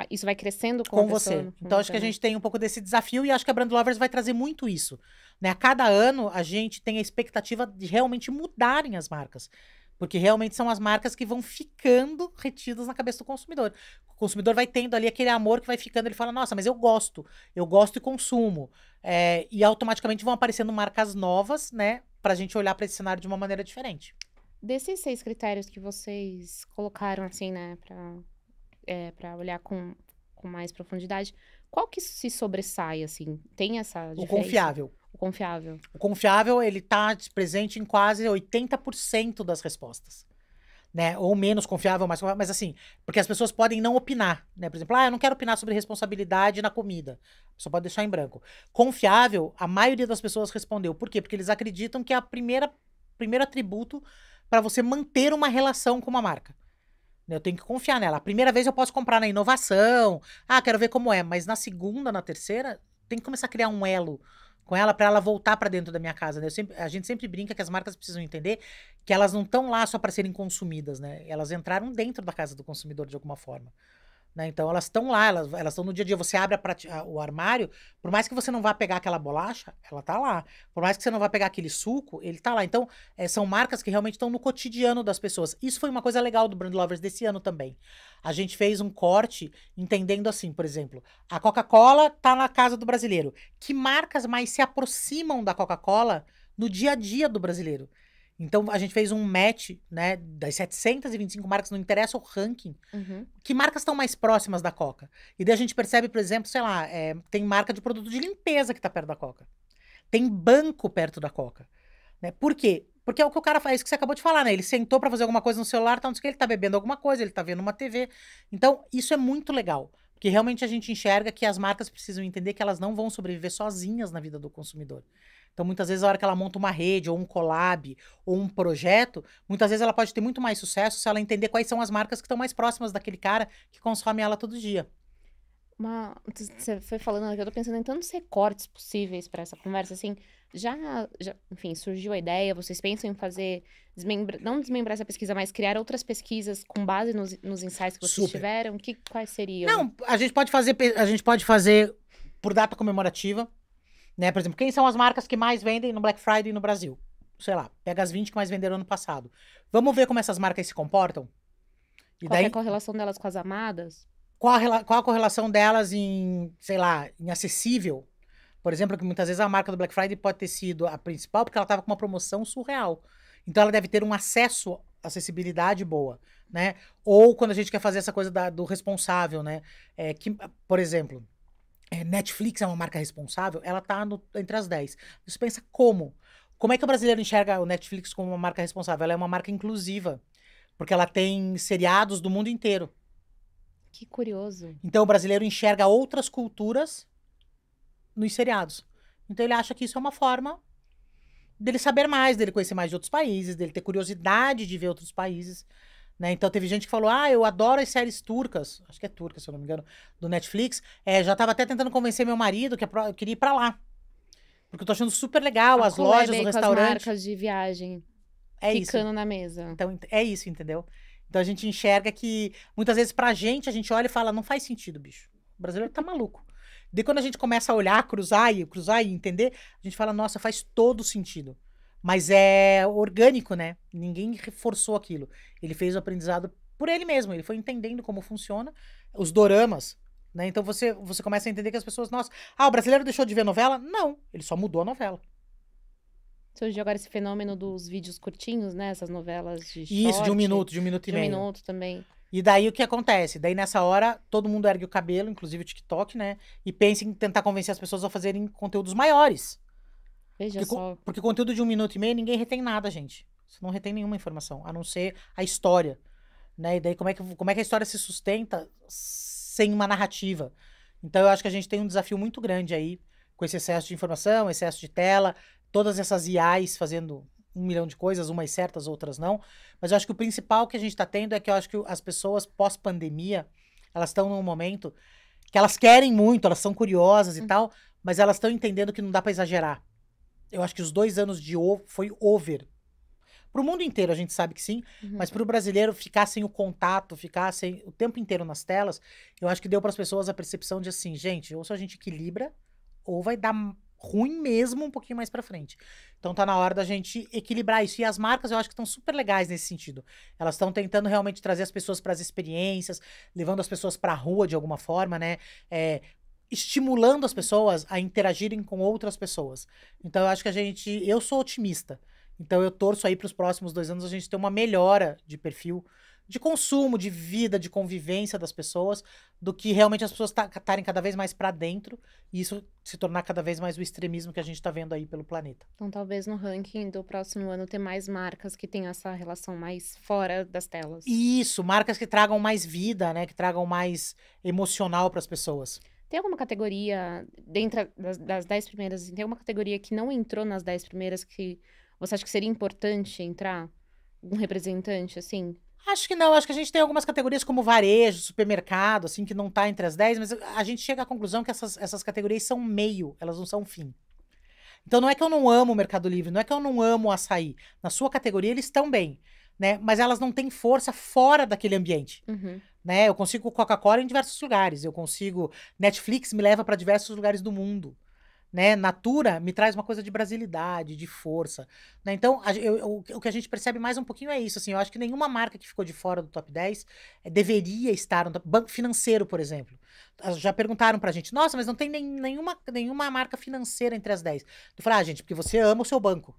Isso vai crescendo Com a pessoa, você. Então, acho que a gente tem um pouco desse desafio e acho que a Brand Lovers vai trazer muito isso. Né? A cada ano, a gente tem a expectativa de realmente mudarem as marcas. Porque realmente são as marcas que vão ficando retidas na cabeça do consumidor. O consumidor vai tendo ali aquele amor que vai ficando, ele fala, nossa, mas eu gosto e consumo. E automaticamente vão aparecendo marcas novas, né? Pra gente olhar para esse cenário de uma maneira diferente. Desses 6 critérios que vocês colocaram, assim, né, pra olhar com mais profundidade, qual que se sobressai, assim? Tem essa diferença? O confiável. O confiável. O confiável, ele tá presente em quase 80% das respostas. Né? Ou menos confiável, mais confiável, mas assim, porque as pessoas podem não opinar, né? Por exemplo, eu não quero opinar sobre responsabilidade na comida. A pessoa pode deixar em branco. Confiável, a maioria das pessoas respondeu. Por quê? Porque eles acreditam que é primeiro atributo para você manter uma relação com uma marca. Eu tenho que confiar nela. A primeira vez eu posso comprar na inovação. Quero ver como é. Mas na segunda, na terceira, tem que começar a criar um elo com ela para ela voltar para dentro da minha casa, né? A gente sempre brinca que as marcas precisam entender que elas não estão lá só para serem consumidas, né? Elas entraram dentro da casa do consumidor de alguma forma. Né? Então elas estão lá, elas estão no dia a dia. Você abre o armário, por mais que você não vá pegar aquela bolacha, ela tá lá. Por mais que você não vá pegar aquele suco, ele tá lá. Então, são marcas que realmente estão no cotidiano das pessoas. Isso foi uma coisa legal do Brand Lovers desse ano também. A gente fez um corte entendendo assim, por exemplo, a Coca-Cola tá na casa do brasileiro. Que marcas mais se aproximam da Coca-Cola no dia a dia do brasileiro? Então, a gente fez um match, né, das 725 marcas, não interessa o ranking, que marcas estão mais próximas da Coca. E daí a gente percebe, por exemplo, sei lá, tem marca de produto de limpeza que tá perto da Coca. Tem banco perto da Coca. Né? Por quê? Porque é o que o cara faz, isso que você acabou de falar, né? Ele sentou pra fazer alguma coisa no celular, tá, não sei o que, ele tá bebendo alguma coisa, ele tá vendo uma TV. Então, isso é muito legal. Porque realmente a gente enxerga que as marcas precisam entender que elas não vão sobreviver sozinhas na vida do consumidor. Então, muitas vezes, a hora que ela monta uma rede, ou um collab, ou um projeto, muitas vezes ela pode ter muito mais sucesso se ela entender quais são as marcas que estão mais próximas daquele cara que consome ela todo dia. Você foi falando aqui, eu tô pensando em tantos recortes possíveis para essa conversa, assim, enfim, surgiu a ideia, vocês pensam em fazer, não desmembrar essa pesquisa, mas criar outras pesquisas com base nos insights que vocês tiveram? Quais seriam? Não, a gente pode fazer por data comemorativa, né? Por exemplo, quem são as marcas que mais vendem no Black Friday no Brasil? Sei lá, pega as 20 que mais venderam ano passado. Vamos ver como essas marcas se comportam? Qual é a correlação delas com as amadas? Qual a correlação delas em, sei lá, em acessível? Por exemplo, que muitas vezes a marca do Black Friday pode ter sido a principal porque ela estava com uma promoção surreal. Então ela deve ter um acesso, acessibilidade boa, né? Ou quando a gente quer fazer essa coisa do responsável, né? Que, por exemplo, Netflix é uma marca responsável, ela tá entre as 10. Você pensa como? Como é que o brasileiro enxerga o Netflix como uma marca responsável? Ela é uma marca inclusiva, porque ela tem seriados do mundo inteiro. Que curioso. Então o brasileiro enxerga outras culturas nos seriados. Então ele acha que isso é uma forma dele saber mais, dele conhecer mais de outros países, dele ter curiosidade de ver outros países. Né? Então teve gente que falou, eu adoro as séries turcas, acho que é turca, se eu não me engano, do Netflix. Já tava até tentando convencer meu marido que eu queria ir pra lá. Porque eu tô achando super legal as lojas, o restaurante. As marcas de viagem ficando na mesa. Então é isso, entendeu? Então a gente enxerga que muitas vezes pra gente, a gente olha e fala, não faz sentido, bicho. O brasileiro tá maluco. Daí quando a gente começa a olhar, cruzar e entender, a gente fala, nossa, faz todo sentido. Mas é orgânico, né? Ninguém reforçou aquilo. Ele fez o aprendizado por ele mesmo. Ele foi entendendo como funciona. Os doramas, né? Então você começa a entender que as pessoas... Nossa, o brasileiro deixou de ver novela? Não, ele só mudou a novela. Surgiu agora esse fenômeno dos vídeos curtinhos, né? Essas novelas de short. Isso, de um minuto e meio. De um minuto também. E daí o que acontece? Daí nessa hora, todo mundo ergue o cabelo, inclusive o TikTok, né? E pensa em tentar convencer as pessoas a fazerem conteúdos maiores. Veja só. Porque conteúdo de 1 minuto e meio, ninguém retém nada, gente. Você não retém nenhuma informação, a não ser a história, né? E daí como é que a história se sustenta sem uma narrativa? Então eu acho que a gente tem um desafio muito grande aí com esse excesso de informação, excesso de tela, todas essas IAs fazendo 1 milhão de coisas, umas certas, outras não. Mas eu acho que o principal que a gente está tendo é que eu acho que as pessoas pós-pandemia, elas estão num momento que elas querem muito, elas são curiosas e tal, mas elas estão entendendo que não dá para exagerar. Eu acho que os 2 anos foi over. Pro mundo inteiro a gente sabe que sim, mas pro brasileiro ficar sem o contato, ficar sem o tempo inteiro nas telas, eu acho que deu pras pessoas a percepção de assim, gente, ou se a gente equilibra, ou vai dar ruim mesmo um pouquinho mais pra frente. Então tá na hora da gente equilibrar isso. E as marcas eu acho que estão super legais nesse sentido. Elas estão tentando realmente trazer as pessoas pras experiências, levando as pessoas pra rua de alguma forma, né? Estimulando as pessoas a interagirem com outras pessoas. Então eu acho que eu sou otimista. Então eu torço aí para os próximos 2 anos a gente ter uma melhora de perfil de consumo, de vida, de convivência das pessoas, do que realmente as pessoas estarem cada vez mais para dentro e isso se tornar cada vez mais o extremismo que a gente está vendo aí pelo planeta. Então, talvez no ranking do próximo ano ter mais marcas que tenham essa relação mais fora das telas. Isso, marcas que tragam mais vida, né? Que tragam mais emocional para as pessoas. Tem alguma categoria, dentro das 10 primeiras, tem alguma categoria que não entrou nas 10 primeiras que você acha que seria importante entrar? Um representante, assim? Acho que não, acho que a gente tem algumas categorias como varejo, supermercado, assim, que não tá entre as 10, mas a gente chega à conclusão que essas categorias são meio, elas não são fim. Então não é que eu não amo o Mercado Livre, não é que eu não amo o açaí. Na sua categoria eles estão bem, né? Mas elas não têm força fora daquele ambiente, né? Eu consigo Coca-Cola em diversos lugares, eu consigo Netflix me leva para diversos lugares do mundo. Né? Natura me traz uma coisa de brasilidade, de força, né? Então, o que a gente percebe mais um pouquinho é isso, assim, eu acho que nenhuma marca que ficou de fora do top 10 deveria estar no banco financeiro, por exemplo. Já perguntaram pra gente, nossa, mas não tem nenhuma marca financeira entre as 10. Eu falei, gente, porque você ama o seu banco.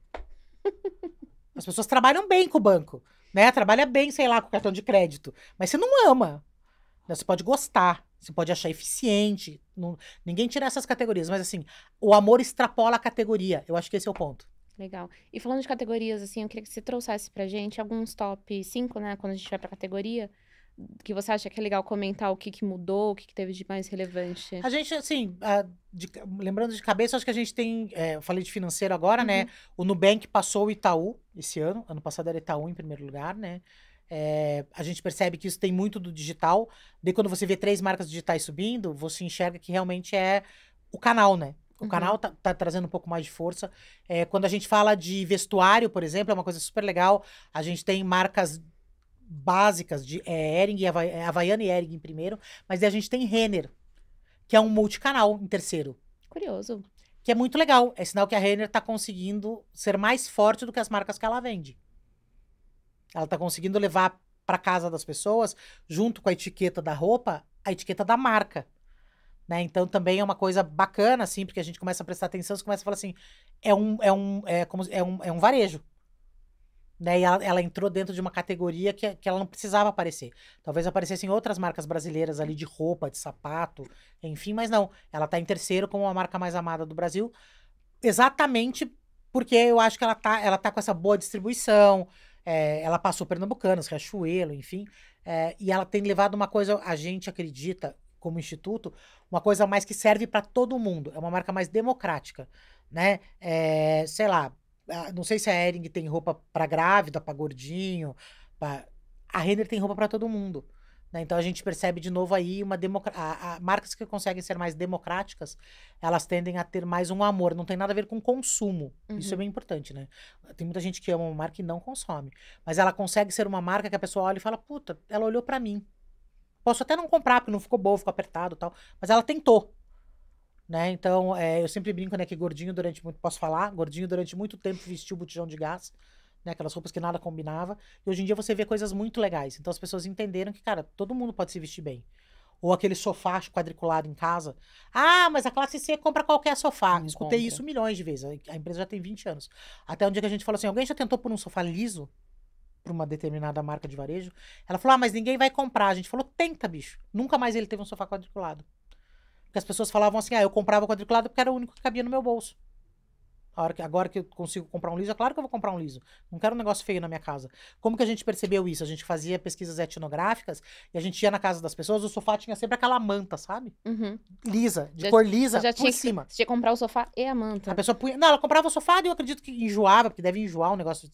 As pessoas trabalham bem com o banco, né? Trabalha bem, sei lá, com o cartão de crédito, mas você não ama. Você pode gostar, você pode achar eficiente. Ninguém tira essas categorias, mas assim, o amor extrapola a categoria. Eu acho que esse é o ponto. Legal. E falando de categorias, assim, eu queria que você trouxesse pra gente alguns top 5, né? Quando a gente vai pra categoria, que você acha que é legal comentar o que mudou, o que teve de mais relevante. A gente, assim, lembrando de cabeça, acho que a gente tem. Eu falei de financeiro agora, né? O Nubank passou o Itaú esse ano. Ano passado era Itaú em primeiro lugar, né? A gente percebe que isso tem muito do digital. Daí, quando você vê 3 marcas digitais subindo, você enxerga que realmente é o canal, né? O canal tá trazendo um pouco mais de força. Quando a gente fala de vestuário, por exemplo, é uma coisa super legal. A gente tem marcas básicas de Hering, Havaiana e Hering em primeiro, mas daí a gente tem Renner, que é um multicanal em terceiro. Curioso. Que é muito legal. É sinal que a Renner tá conseguindo ser mais forte do que as marcas que ela vende. Ela tá conseguindo levar para casa das pessoas, junto com a etiqueta da roupa, a etiqueta da marca, né? Então também é uma coisa bacana, assim, porque a gente começa a prestar atenção, você começa a falar assim, é um varejo, né? E ela entrou dentro de uma categoria que ela não precisava aparecer. Talvez aparecessem outras marcas brasileiras ali de roupa, de sapato, enfim, mas não. Ela tá em terceiro como a marca mais amada do Brasil, exatamente porque eu acho que ela tá com essa boa distribuição. Ela passou Pernambucanas, Riachuelo, enfim, e ela tem levado uma coisa, a gente acredita, como instituto, uma coisa mais que serve para todo mundo. É uma marca mais democrática, né? Sei lá, não sei se a Hering tem roupa para grávida, para gordinho, a Renner tem roupa para todo mundo. Né? Então a gente percebe de novo aí marcas que conseguem ser mais democráticas, elas tendem a ter mais um amor, não tem nada a ver com consumo. Isso é bem importante, né? Tem muita gente que ama uma marca e não consome, mas ela consegue ser uma marca que a pessoa olha e fala, puta, ela olhou pra mim. Posso até não comprar porque não ficou bom, ficou apertado e tal, mas ela tentou. Né? Então, eu sempre brinco, né, que gordinho durante muito tempo vestiu botijão de gás, né, aquelas roupas que nada combinava, e hoje em dia você vê coisas muito legais, então as pessoas entenderam que, cara, todo mundo pode se vestir bem. Ou aquele sofá quadriculado em casa. Ah, mas a classe C compra qualquer sofá. Não Escutei compra. isso milhões de vezes, a empresa já tem 20 anos. Até um dia que a gente falou assim, alguém já tentou por um sofá liso? pra uma determinada marca de varejo. Ela falou, mas ninguém vai comprar. A gente falou, tenta, bicho. Nunca mais ele teve um sofá quadriculado. Porque as pessoas falavam assim, eu comprava quadriculado porque era o único que cabia no meu bolso. Agora que eu consigo comprar um liso, é claro que eu vou comprar um liso. Não quero um negócio feio na minha casa. Como que a gente percebeu isso? A gente fazia pesquisas etnográficas e a gente ia na casa das pessoas, o sofá tinha sempre aquela manta, sabe? Uhum. Lisa, de cor lisa, Já por tinha cima. Você tinha que comprar o sofá e a manta. A pessoa punha... Não, ela comprava o sofá e eu acredito que enjoava, porque deve enjoar um negócio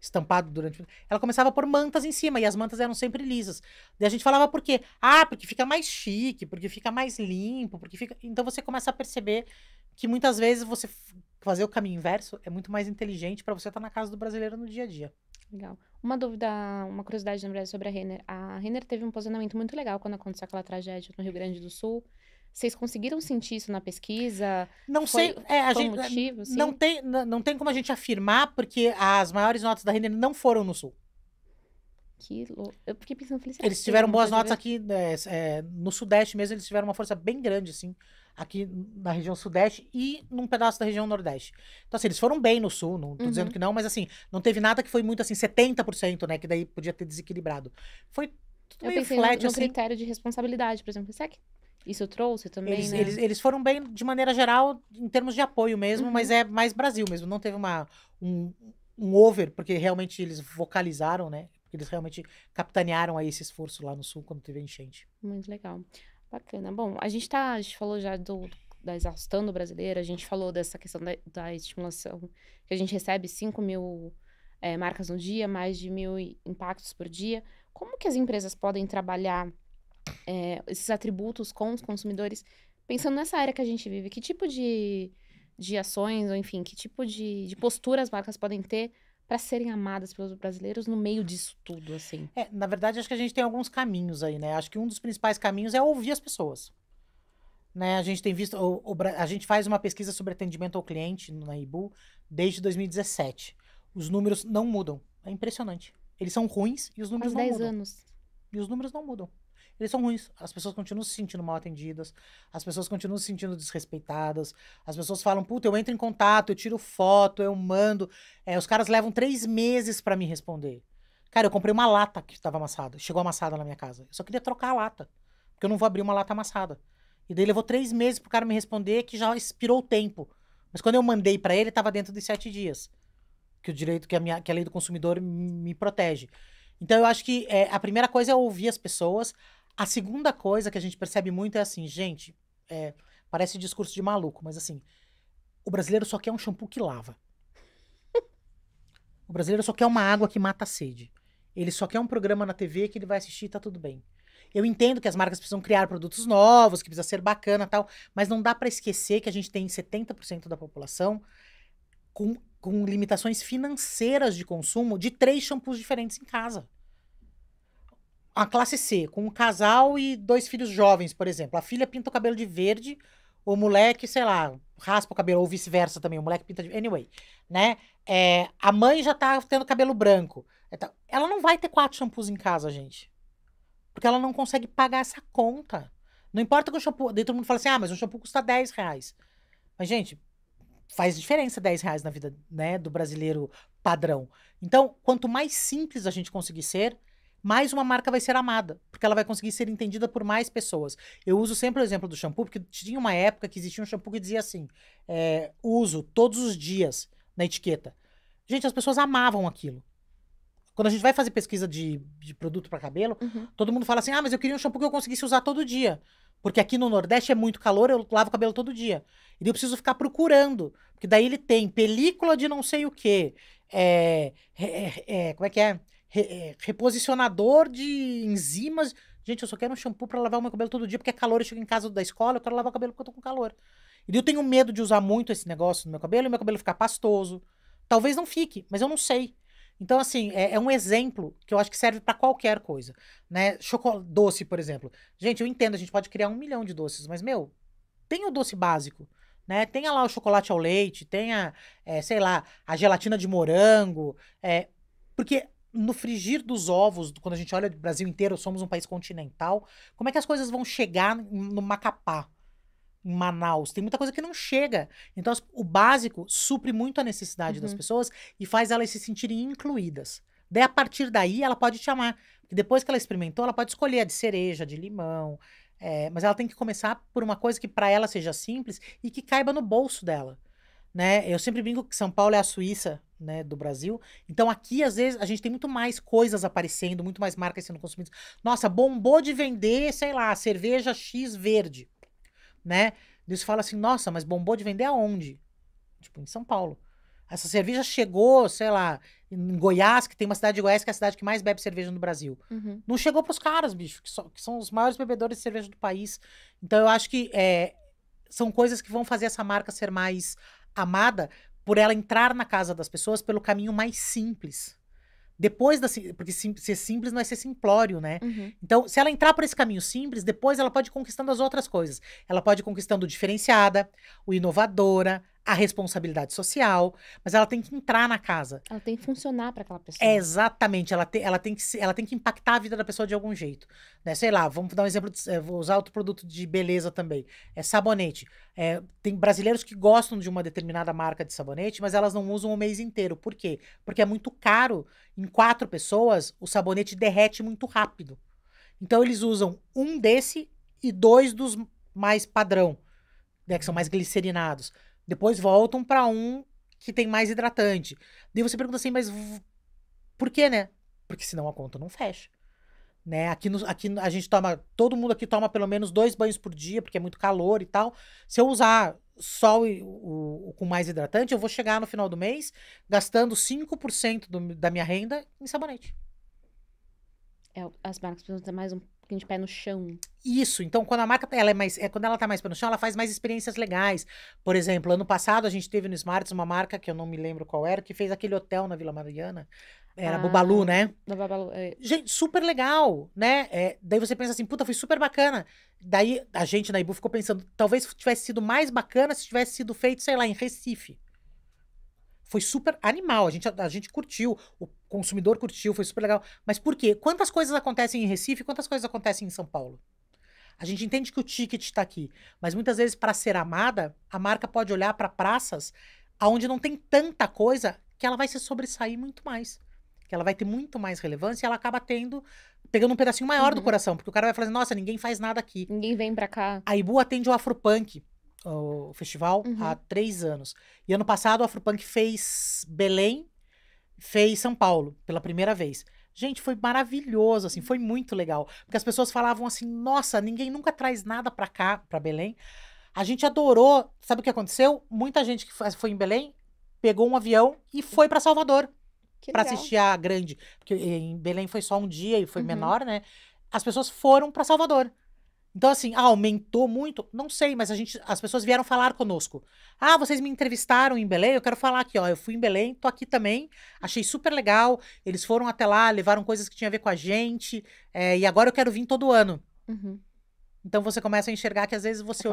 estampado durante... Ela começava a pôr mantas em cima, e as mantas eram sempre lisas. Daí a gente falava por quê? Porque fica mais chique, porque fica mais limpo, porque fica... Então você começa a perceber que muitas vezes você fazer o caminho inverso é muito mais inteligente para você estar na casa do brasileiro no dia a dia. Legal. Uma dúvida, uma curiosidade, na verdade, sobre a Renner. A Renner teve um posicionamento muito legal quando aconteceu aquela tragédia no Rio Grande do Sul. Vocês conseguiram sentir isso na pesquisa? Não sei, Foi um motivo, assim? não tem como a gente afirmar, porque as maiores notas da Renner não foram no Sul. Eu fiquei pensando, falei, Eles tiveram boas notas aqui, no Sudeste mesmo, eles tiveram uma força bem grande, assim, aqui na região Sudeste e num pedaço da região Nordeste. Então, assim, eles foram bem no Sul, não tô dizendo que não, mas assim, não teve nada que foi muito, assim, 70%, né, que daí podia ter desequilibrado. Foi tudo Eu meio pensei flat, no assim. critério de responsabilidade, por exemplo. Será que isso trouxe também, né? Eles foram bem, de maneira geral, em termos de apoio mesmo, Uhum. mas é mais Brasil mesmo, não teve um over, porque realmente eles vocalizaram, né, porque eles realmente capitanearam aí esse esforço lá no Sul, quando teve a enchente. Muito legal. Bacana. Bom, a gente falou já da exaustão do brasileiro, a gente falou dessa questão da estimulação, que a gente recebe 5.000 marcas no dia, mais de 1.000 impactos por dia. Como que as empresas podem trabalhar esses atributos com os consumidores, pensando nessa era que a gente vive? Que tipo de ações, ou enfim, que tipo de postura as marcas podem ter para serem amadas pelos brasileiros no meio disso tudo, assim? Na verdade, acho que a gente tem alguns caminhos aí, né? Acho que um dos principais caminhos é ouvir as pessoas. Né? A gente tem visto, a gente faz uma pesquisa sobre atendimento ao cliente na IBU desde 2017. Os números não mudam. É impressionante. Eles são ruins e os números Quase não 10 mudam. anos. E os números não mudam. Eles são ruins. As pessoas continuam se sentindo mal atendidas. As pessoas continuam se sentindo desrespeitadas. As pessoas falam, puta, eu entro em contato, eu tiro foto, eu mando. Os caras levam 3 meses pra me responder. Cara, eu comprei uma lata que estava amassada. Chegou amassada na minha casa. Eu só queria trocar a lata. Porque eu não vou abrir uma lata amassada. E daí levou 3 meses pro cara me responder, que já expirou o tempo. Mas quando eu mandei pra ele, tava dentro de 7 dias. Que o direito, que a lei do consumidor me protege. Então, eu acho que a primeira coisa é ouvir as pessoas. A segunda coisa que a gente percebe muito é assim, gente, parece discurso de maluco, mas assim, o brasileiro só quer um shampoo que lava. O brasileiro só quer uma água que mata a sede. Ele só quer um programa na TV que ele vai assistir e tá tudo bem. Eu entendo que as marcas precisam criar produtos novos, que precisa ser bacana e tal, mas não dá pra esquecer que a gente tem 70% da população com limitações financeiras de consumo de 3 shampoos diferentes em casa. A classe C, com um casal e 2 filhos jovens, por exemplo. A filha pinta o cabelo de verde, o moleque, sei lá, raspa o cabelo, ou vice-versa também, o moleque pinta de... Anyway, né? A mãe já tá tendo cabelo branco. Ela não vai ter 4 shampoos em casa, gente. Porque ela não consegue pagar essa conta. Não importa que o shampoo... Daí todo mundo fala assim, mas o shampoo custa R$10. Mas, gente, faz diferença R$10 na vida, né, do brasileiro padrão. Então, quanto mais simples a gente conseguir ser, mais uma marca vai ser amada, porque ela vai conseguir ser entendida por mais pessoas. Eu uso sempre o exemplo do shampoo, porque tinha uma época que existia um shampoo que dizia assim, uso todos os dias na etiqueta. Gente, as pessoas amavam aquilo. Quando a gente vai fazer pesquisa de produto para cabelo, todo mundo fala assim, mas eu queria um shampoo que eu conseguisse usar todo dia. Porque aqui no Nordeste é muito calor, eu lavo o cabelo todo dia. E daí eu preciso ficar procurando. Porque daí ele tem película de não sei o quê. Como é que é? Reposicionador de enzimas. Gente, eu só quero um shampoo pra lavar o meu cabelo todo dia, porque é calor, eu chego em casa da escola, eu quero lavar o cabelo porque eu tô com calor. E daí eu tenho medo de usar muito esse negócio no meu cabelo e meu cabelo ficar pastoso. Talvez não fique, mas eu não sei. Então, assim, é um exemplo que eu acho que serve pra qualquer coisa, né? Doce, por exemplo. Gente, eu entendo, a gente pode criar 1 milhão de doces, mas, tem o doce básico, né? Tenha lá o chocolate ao leite, tenha, sei lá, a gelatina de morango, porque no frigir dos ovos, quando a gente olha o Brasil inteiro, somos um país continental, como é que as coisas vão chegar no Macapá, em Manaus? Tem muita coisa que não chega. Então, o básico supre muito a necessidade das pessoas e faz elas se sentirem incluídas. Daí, a partir daí, ela pode te amar. Porque depois que ela experimentou, ela pode escolher a de cereja, de limão. Mas ela tem que começar por uma coisa que para ela seja simples e que caiba no bolso dela. Né? Eu sempre brinco que São Paulo é a Suíça, né, do Brasil. Então aqui, às vezes, a gente tem muito mais coisas aparecendo, muito mais marcas sendo consumidas. Nossa, bombou de vender, sei lá, cerveja X verde, né? Deus fala assim, nossa, mas bombou de vender aonde? Tipo, em São Paulo. Essa cerveja chegou, sei lá, em Goiás, que tem uma cidade de Goiás que é a cidade que mais bebe cerveja no Brasil. Uhum. Não chegou pros caras, bicho, que são os maiores bebedores de cerveja do país. Então eu acho que são coisas que vão fazer essa marca ser mais amada por ela entrar na casa das pessoas pelo caminho mais simples. Depois porque ser simples não é ser simplório, né? Uhum. Então, se ela entrar por esse caminho simples, depois ela pode ir conquistando as outras coisas. Ela pode ir conquistando o diferenciada, o inovadora, a responsabilidade social, mas ela tem que entrar na casa. Ela tem que funcionar para aquela pessoa. Exatamente, ela tem que impactar a vida da pessoa de algum jeito, né? Sei lá, vamos dar um exemplo, vou usar outro produto de beleza também, sabonete. Tem brasileiros que gostam de uma determinada marca de sabonete, mas elas não usam o mês inteiro. Por quê? Porque é muito caro. Em 4 pessoas, o sabonete derrete muito rápido. Então eles usam um desse e 2 dos mais padrão, né, que são mais glicerinados. Depois voltam para um que tem mais hidratante. Daí você pergunta assim, mas por quê, né? Porque senão a conta não fecha. Né? Aqui a gente todo mundo aqui toma pelo menos 2 banhos por dia, porque é muito calor e tal. Se eu usar só o com mais hidratante, eu vou chegar no final do mês gastando 5% da minha renda em sabonete. As marcas precisam ter mais um pouquinho de pé no chão. Isso, então quando a marca quando ela tá mais pé no chão, ela faz mais experiências legais. Por exemplo, ano passado a gente teve no Smarts uma marca que eu não me lembro qual era, que fez aquele hotel na Vila Mariana. Era Bubalu, né? Da Babalu, Gente, super legal, né? Daí você pensa assim, puta, foi super bacana. Daí a gente na Ibu ficou pensando, talvez tivesse sido mais bacana se tivesse sido feito, sei lá, em Recife. Foi super animal, a gente curtiu, o consumidor curtiu, foi super legal. Mas por quê? Quantas coisas acontecem em Recife e quantas coisas acontecem em São Paulo? A gente entende que o ticket está aqui, mas muitas vezes, para ser amada, a marca pode olhar para praças onde não tem tanta coisa que ela vai se sobressair muito mais. Que ela vai ter muito mais relevância e ela acaba pegando um pedacinho maior do coração, porque o cara vai falar assim, nossa, ninguém faz nada aqui. Ninguém vem pra cá. A Ibu atende o Afropunk, o festival, há 3 anos. E ano passado o Afropunk fez Belém, fez São Paulo, pela primeira vez. Gente, foi maravilhoso, assim, foi muito legal. Porque as pessoas falavam assim, nossa, ninguém nunca traz nada pra cá, pra Belém. A gente adorou. Sabe o que aconteceu? Muita gente que foi em Belém, pegou um avião e foi pra Salvador. Pra assistir a grande. Porque em Belém foi só um dia e foi menor, né? As pessoas foram pra Salvador. Então, assim, aumentou muito? Não sei, mas as pessoas vieram falar conosco. Ah, vocês me entrevistaram em Belém? Eu quero falar aqui, ó. Eu fui em Belém, tô aqui também. Achei super legal. Eles foram até lá, levaram coisas que tinham a ver com a gente. E agora eu quero vir todo ano. Então você começa a enxergar que às vezes você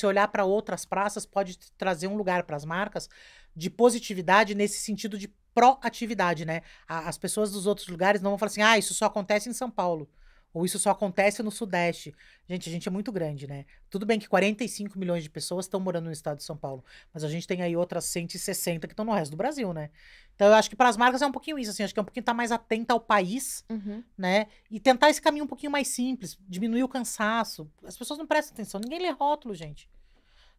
olhar para outras praças pode trazer um lugar para as marcas de positividade nesse sentido de proatividade, né? As pessoas dos outros lugares não vão falar assim, ah, isso só acontece em São Paulo. Ou isso só acontece no Sudeste. Gente, a gente é muito grande, né? Tudo bem que 45 milhões de pessoas estão morando no estado de São Paulo, mas a gente tem aí outras 160 que estão no resto do Brasil, né? Então eu acho que para as marcas é um pouquinho isso, assim, acho que é um pouquinho estar mais atenta ao país, né? E tentar esse caminho um pouquinho mais simples, diminuir o cansaço. As pessoas não prestam atenção, ninguém lê rótulo, gente.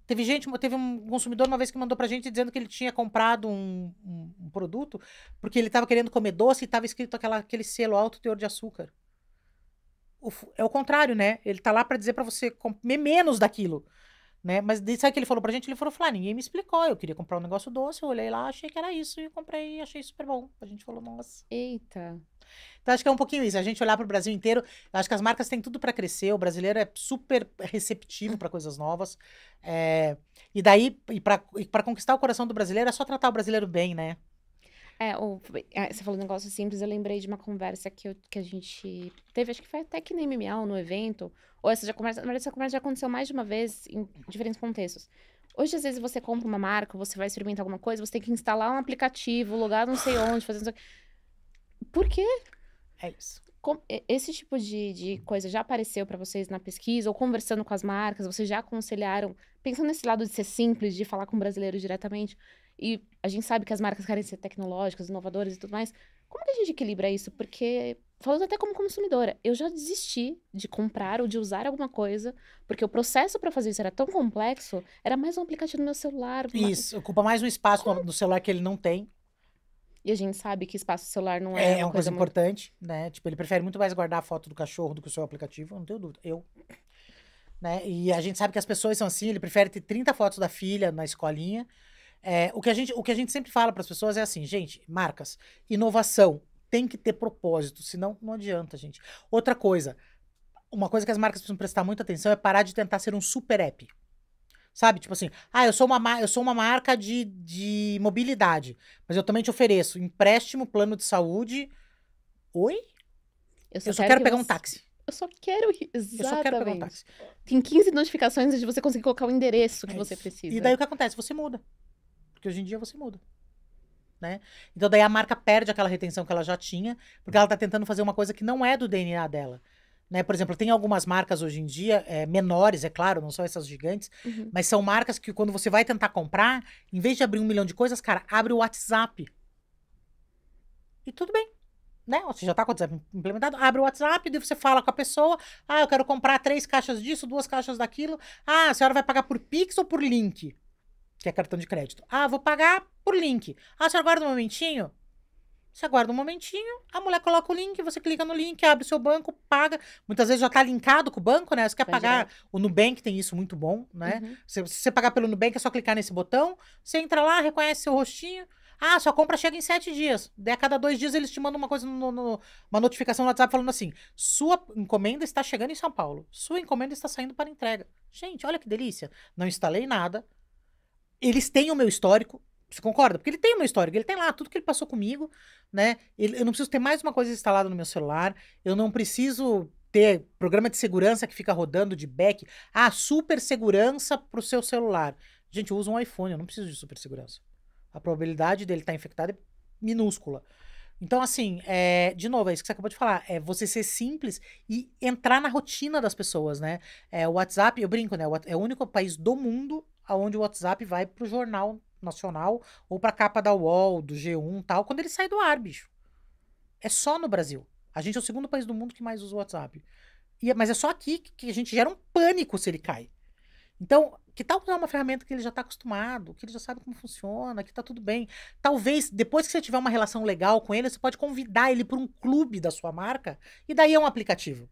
Teve um consumidor uma vez que mandou pra gente dizendo que ele tinha comprado um produto porque ele estava querendo comer doce e estava escrito aquele selo alto teor de açúcar. É o contrário, né? Ele tá lá pra dizer pra você comer menos daquilo, né? Mas sabe o que ele falou pra gente? Ele falou, ninguém me explicou. Eu queria comprar um negócio doce, eu olhei lá, achei que era isso e comprei e achei super bom. A gente falou, nossa. Eita. Então acho que é um pouquinho isso. A gente olhar pro Brasil inteiro, eu acho que as marcas têm tudo pra crescer. O brasileiro é super receptivo pra coisas novas. E daí, pra conquistar o coração do brasileiro, é só tratar o brasileiro bem, né? Você falou um negócio simples, eu lembrei de uma conversa que a gente teve, acho que foi até que no MMA ou no evento, ou na verdade, essa conversa já aconteceu mais de uma vez em diferentes contextos. Hoje, às vezes, você compra uma marca, você vai experimentar alguma coisa, você tem que instalar um aplicativo, logar não sei onde, fazer não sei... Por quê? É isso. Esse tipo de coisa já apareceu para vocês na pesquisa ou conversando com as marcas? Vocês já aconselharam, pensando nesse lado de ser simples, de falar com o brasileiro diretamente, e a gente sabe que as marcas querem ser tecnológicas, inovadoras e tudo mais. Como que a gente equilibra isso? Porque, falando até como consumidora, eu já desisti de comprar ou de usar alguma coisa, porque o processo para fazer isso era tão complexo, era mais um aplicativo no meu celular. Isso, ocupa mais um espaço no celular que ele não tem. E a gente sabe que espaço celular não é É uma uma coisa coisa muito... importante, né? Tipo, ele prefere muito mais guardar a foto do cachorro do que o seu aplicativo, não tenho dúvida. Né? E a gente sabe que as pessoas são assim, ele prefere ter 30 fotos da filha na escolinha. O que a gente sempre fala para as pessoas é assim, gente, marcas, inovação tem que ter propósito, senão não adianta, gente. Outra coisa, uma coisa que as marcas precisam prestar muita atenção é parar de tentar ser um super app. Sabe? Tipo assim, eu sou uma marca de mobilidade, mas eu também te ofereço empréstimo, plano de saúde. Oi? Eu só quero pegar um táxi. Eu só quero... Eu só quero pegar um Exatamente. táxi. Tem 15 notificações antes de você conseguir colocar o endereço que É você isso. precisa. E daí o que acontece? Você muda. Porque hoje em dia você muda. Né? Então daí a marca perde aquela retenção que ela já tinha, porque ela tá tentando fazer uma coisa que não é do DNA dela. Né? Por exemplo, tem algumas marcas hoje em dia, menores, é claro, não são essas gigantes, Uhum. mas são marcas que quando você vai tentar comprar, em vez de abrir 1 milhão de coisas, cara, abre o WhatsApp. E tudo bem. Né? Você já tá com o WhatsApp implementado, abre o WhatsApp, daí você fala com a pessoa, eu quero comprar 3 caixas disso, 2 caixas daquilo. A senhora vai pagar por Pix ou por link? Que é cartão de crédito. Vou pagar por link. A senhora aguarda um momentinho? Você aguarda um momentinho, a mulher coloca o link, você clica no link, abre o seu banco, paga. Muitas vezes já tá linkado com o banco, né? Você quer Vai pagar, direto. o Nubank tem isso muito bom, né? Uhum. Se você pagar pelo Nubank, é só clicar nesse botão, você entra lá, reconhece seu rostinho. Sua compra chega em 7 dias. Daí a cada 2 dias eles te mandam uma coisa, uma notificação no WhatsApp falando assim, sua encomenda está chegando em São Paulo, sua encomenda está saindo para entrega. Gente, olha que delícia. Não instalei nada. Eles têm o meu histórico. Você concorda? Porque ele tem o meu histórico, ele tem lá tudo que ele passou comigo, né? Eu não preciso ter mais uma coisa instalada no meu celular, eu não preciso ter programa de segurança que fica rodando de back. Super segurança pro seu celular. Gente, eu uso um iPhone, eu não preciso de super segurança. A probabilidade dele estar infectado é minúscula. Então, assim, de novo, é isso que você acabou de falar, é você ser simples e entrar na rotina das pessoas, né? O WhatsApp, eu brinco, né? É o único país do mundo onde o WhatsApp vai pro jornal nacional ou pra capa da UOL, do G1 e tal, quando ele sai do ar, bicho. É só no Brasil. A gente é o segundo país do mundo que mais usa o WhatsApp. Mas é só aqui que a gente gera um pânico se ele cai. Então, que tal usar uma ferramenta que ele já está acostumado, que ele já sabe como funciona, que tá tudo bem. Talvez, depois que você tiver uma relação legal com ele, você pode convidar ele para um clube da sua marca, e daí é um aplicativo.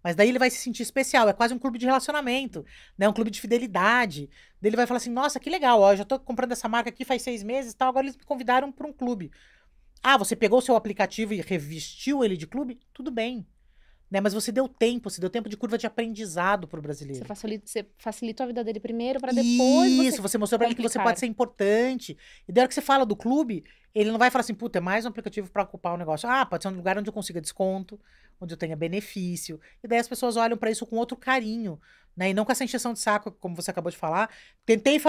Mas daí ele vai se sentir especial, é quase um clube de relacionamento, né? Um clube de fidelidade. Daí ele vai falar assim, nossa, que legal, ó, eu já tô comprando essa marca aqui faz 6 meses e tal, agora eles me convidaram para um clube. Você pegou o seu aplicativo e revestiu ele de clube? Tudo bem. Né? Mas você deu tempo de curva de aprendizado pro brasileiro. Você facilitou a vida dele primeiro para depois você mostrou pra ele que você complicar. pode ser importante. E daí hora que você fala do clube, ele não vai falar assim, puta, é mais um aplicativo pra ocupar o negócio. Pode ser um lugar onde eu consiga desconto, onde eu tenha benefício. E daí as pessoas olham pra isso com outro carinho, né? E não com essa encheção de saco, como você acabou de falar. Tentei